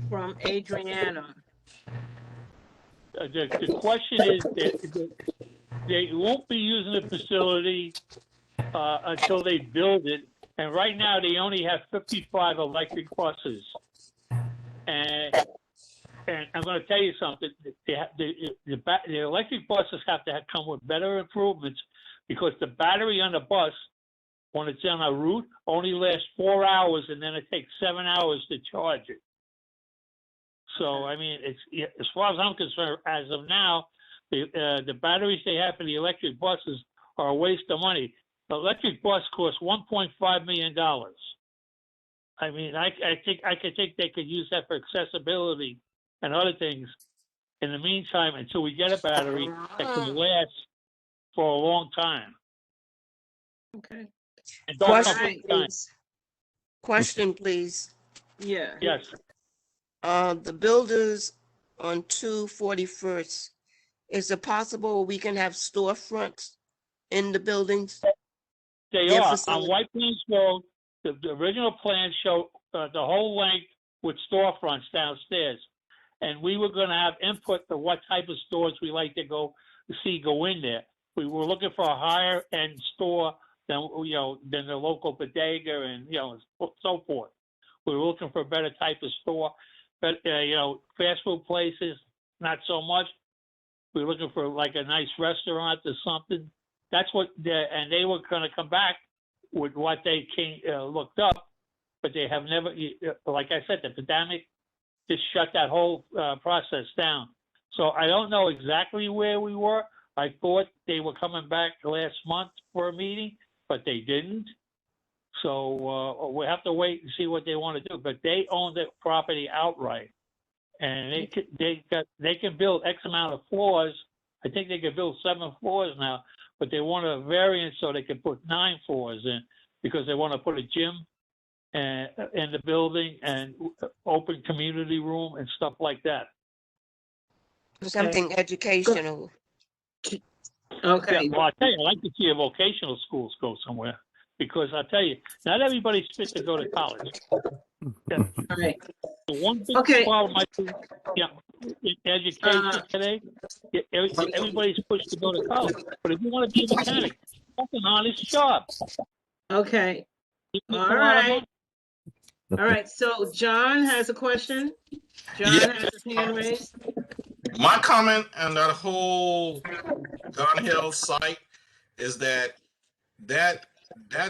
from Adriana. The question is that they won't be using the facility until they build it. And right now, they only have 55 electric buses. And I'm going to tell you something. The electric buses have to come with better improvements because the battery on the bus, when it's on a route, only lasts 4 hours, and then it takes 7 hours to charge it. So, I mean, it's as far as I'm concerned, as of now, the batteries they have for the electric buses are a waste of money. The electric bus costs $1.5 million. I mean, I think they could use that for accessibility and other things in the meantime until we get a battery that can last for a long time. Okay. And don't come Question, from time. Question, please. Yeah. Yes. The builders on 241st, is it possible we can have storefronts in the buildings? They Their are. facility- On White Plains Road, the original plan showed the whole length with storefronts downstairs. And we were going to have input for what type of stores we like to go in there. We were looking for a higher end store than the local bodega and, so forth. We were looking for a better type of store, but, fast food places, not so much. We were looking for like a nice restaurant or something. That's what, and they were going to come back with what they looked up, but they have never, like I said, the pandemic just shut that whole process down. So I don't know exactly where we were. I thought they were coming back last month for a meeting, but they didn't. So we have to wait and see what they want to do. But they own the property outright, and they can build X amount of floors. I think they can build 7 floors now, but they want a variance so they can put 9 floors in because they want to put a gym in the building and open community room and stuff like that. Something educational. Okay. Yeah, well, I tell you, I like to see a vocational schools go somewhere because I tell you, not everybody's fit to go to college. Yeah. All right. The one big Okay. problem I see, in education today, everybody's pushed to go to college. But if you want to be a mechanic, that's an honest job. Okay. You make All a lot of right. money. All right. So John has a question. John Yeah. has his hand raised. My comment on that whole Gun Hill site is that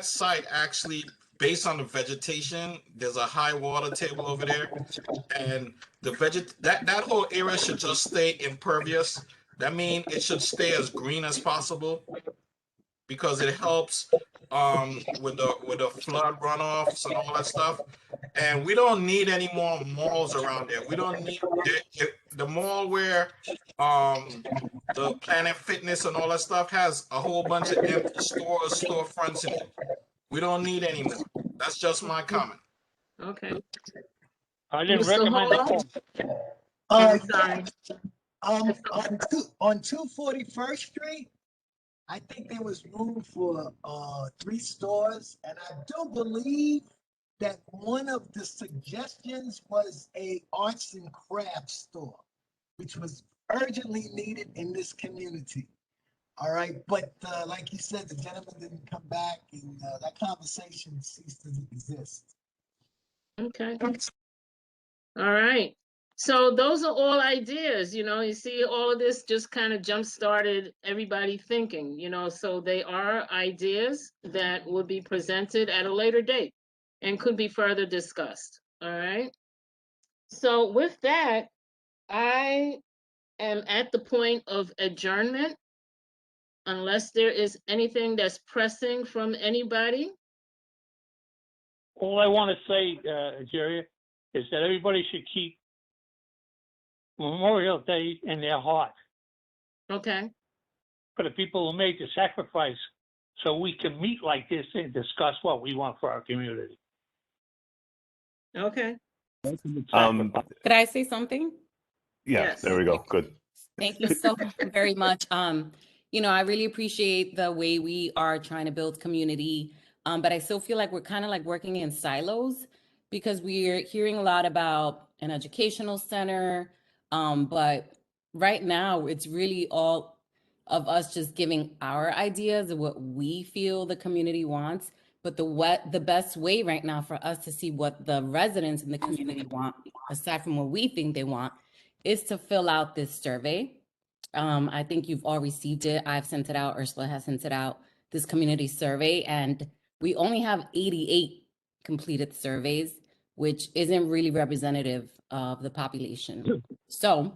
site actually, based on the vegetation, there's a high water table over there, and that whole area should just stay impervious. That means it should stay as green as possible because it helps with the flood runoffs and all that stuff. And we don't need any more malls around there. We don't need the mall where the Planet Fitness and all that stuff has a whole bunch of empty storefronts in it. We don't need any more. That's just my comment. Okay. I didn't Mr. recommend Hall? it. I'm sorry. On 241st Street, I think there was room for 3 stores, and I do believe that one of the suggestions was a arts and crafts store, which was urgently needed in this community. All right, but like you said, the gentleman didn't come back, and that conversation ceased to exist. Okay. All right. So those are all ideas, you see all of this just kind of jump started everybody thinking, so they are ideas that will be presented at a later date and could be further discussed. All right. So with that, I am at the point of adjournment unless there is anything that's pressing from anybody. All I want to say, Jerry, is that everybody should keep Memorial Day in their heart Okay. for the people who made the sacrifice so we can meet like this and discuss what we want for our community. Okay. Could I say something? Yes. There we go. Good. Thank you so very much. I really appreciate the way we are trying to build community. But I still feel like we're kind of like working in silos because we're hearing a lot about an educational center. But right now it's really all of us just giving our ideas of what we feel the community wants. But the best way right now for us to see what the residents in the community want, aside from what we think they want, is to fill out this survey. I think you've all received it. I've sent it out. Ursula has sent it out, this community survey. And we only have 88 completed surveys, which isn't really representative of the population. So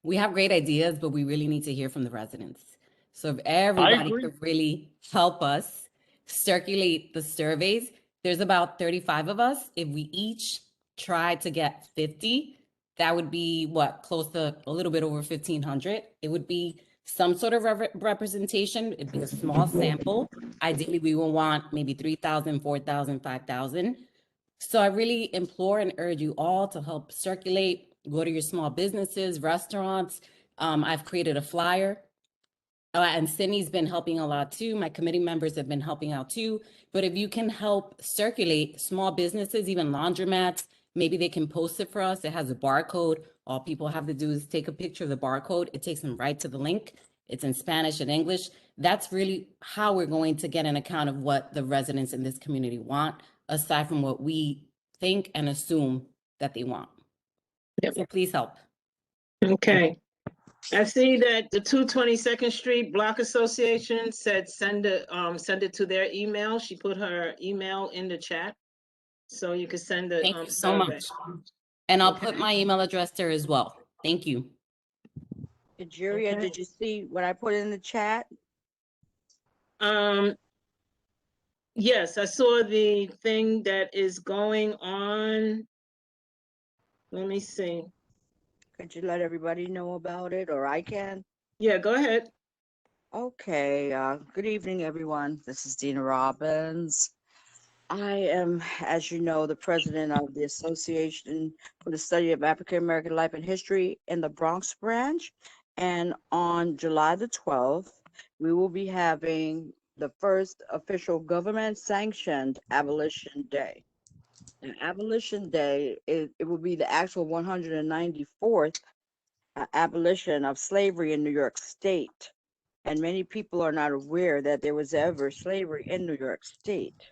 we have great ideas, but we really need to hear from the residents. So if everybody could really help us circulate the surveys, there's about 35 of us. If we each try to get 50, that would be what, close to a little bit over 1,500. It would be some sort of representation. It'd be a small sample. Ideally, we will want maybe 3,000, 4,000, 5,000. So I really implore and urge you all to help circulate, go to your small businesses, restaurants. I've created a flyer. And Sydney's been helping a lot too. My committee members have been helping out too. But if you can help circulate small businesses, even laundromats, maybe they can post it for us. It has a barcode. All people have to do is take a picture of the barcode. It takes them right to the link. It's in Spanish and English. That's really how we're going to get an account of what the residents in this community want, aside from what we think and assume that they want. Yep. So please help. Okay. I see that the 222nd Street Block Association said send it to their email. She put her email in the chat, so you can send it. Thank you so much. And I'll put my email address there as well. Thank you. Julia, did you see what I put in the chat? Yes, I saw the thing that is going on. Let me see. Could you let everybody know about it, or I can? Yeah, go ahead. Okay, good evening, everyone. This is Dina Robbins. I am, as you know, the president of the Association for the Study of African American Life and History in the Bronx branch. And on July the 12th, we will be having the first official government-sanctioned Abolition Day. And Abolition Day, it will be the actual 194th abolition of slavery in New York State. And many people are not aware that there was ever slavery in New York State.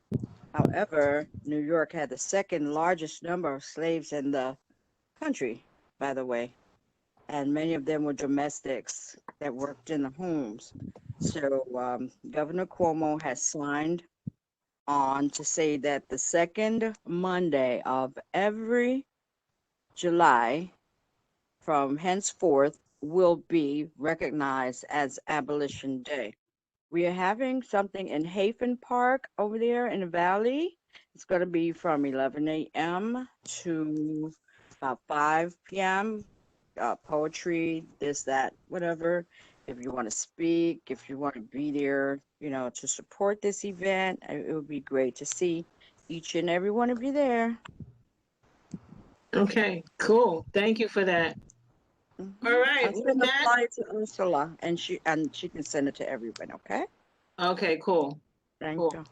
However, New York had the second largest number of slaves in the country, by the way, and many of them were domestics that worked in the homes. So Governor Cuomo has signed on to say that the second Monday of every July from henceforth will be recognized as Abolition Day. We are having something in Hafen Park over there in the valley. It's going to be from 11 a.m. to about 5 p.m. Poetry, this, that, whatever. If you want to speak, if you want to be there, to support this event, it would be great to see each and every one of you there. Okay, cool. Thank you for that. All right. I'll send the flyer to Ursula, and she can send it to everyone. Okay. Okay. Cool. Thank you.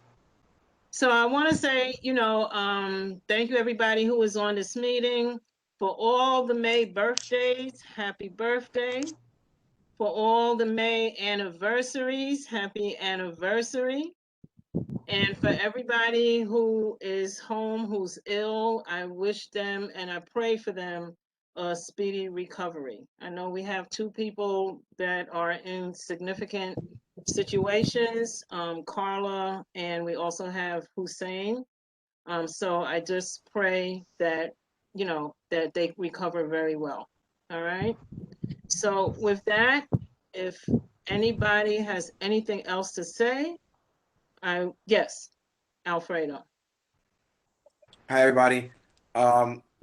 So I want to say, thank you everybody who was on this meeting. For all the May birthdays, happy birthday. For all the May anniversaries, happy anniversary. And for everybody who is home, who's ill, I wish them and I pray for them a speedy recovery. I know we have 2 people that are in significant situations, Carla, and we also have Hussein. So I just pray that, that they recover very well. All right. So with that, if anybody has anything else to say, yes, Alfredo. Hi, everybody.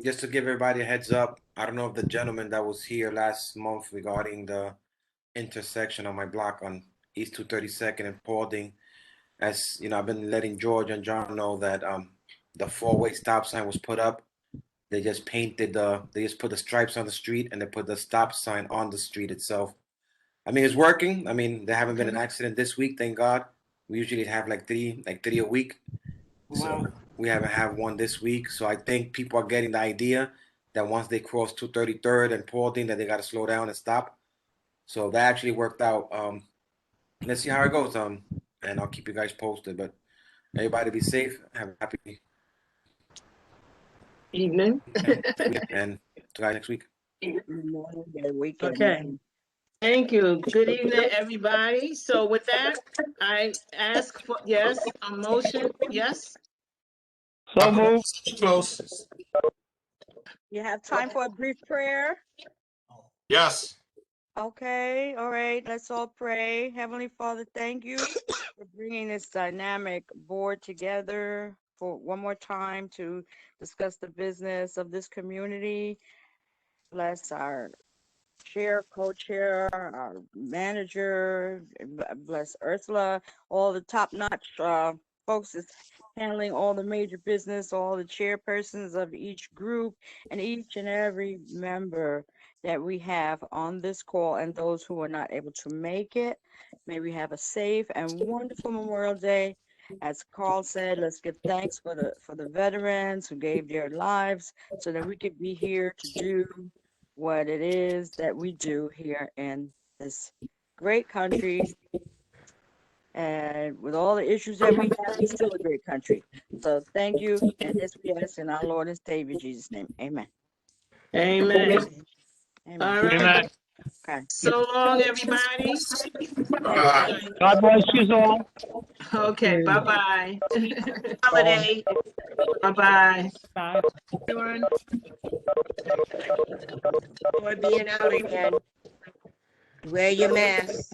Just to give everybody a heads up, I don't know if the gentleman that was here last month regarding the intersection on my block on East 232nd and Paulding, as you know, I've been letting George and John know that the four-way stop sign was put up. They just they just put the stripes on the street and they put the stop sign on the street itself. I mean, it's working. I mean, there haven't been an accident this week, thank God. We usually have like three a week. So we haven't had one this week. So I think people are getting the idea that once they cross 233rd and Paulding, that they got to slow down and stop. So that actually worked out. Let's see how it goes. And I'll keep you guys posted. But everybody be safe. Have a happy evening. And to guys next week. Okay. Thank you. Good evening, everybody. So with that, I ask for, yes, a motion, yes? So moved. Close. You have time for a brief prayer? Yes. Okay, all right, let's all pray. Heavenly Father, thank you for bringing this dynamic board together for one more time to discuss the business of this community. Bless our chair, co-chair, our manager, bless Ursula, all the top-notch folks that's handling all the major business, all the chairpersons of each group, and each and every member that we have on this call, and those who are not able to make it. May we have a safe and wonderful Memorial Day. As Carl said, let's give thanks for the veterans who gave their lives so that we could be here to do what it is that we do here in this great country. And with all the issues that we have, it's still a great country. So thank you, and this we ask in our Lord and Savior Jesus' name. Amen. Amen. Amen. All right. Amen. Okay. So long, everybody. God bless you all. Okay, bye-bye. Holiday. Bye-bye. Bye. Everyone. We're being out again. Wear your mask.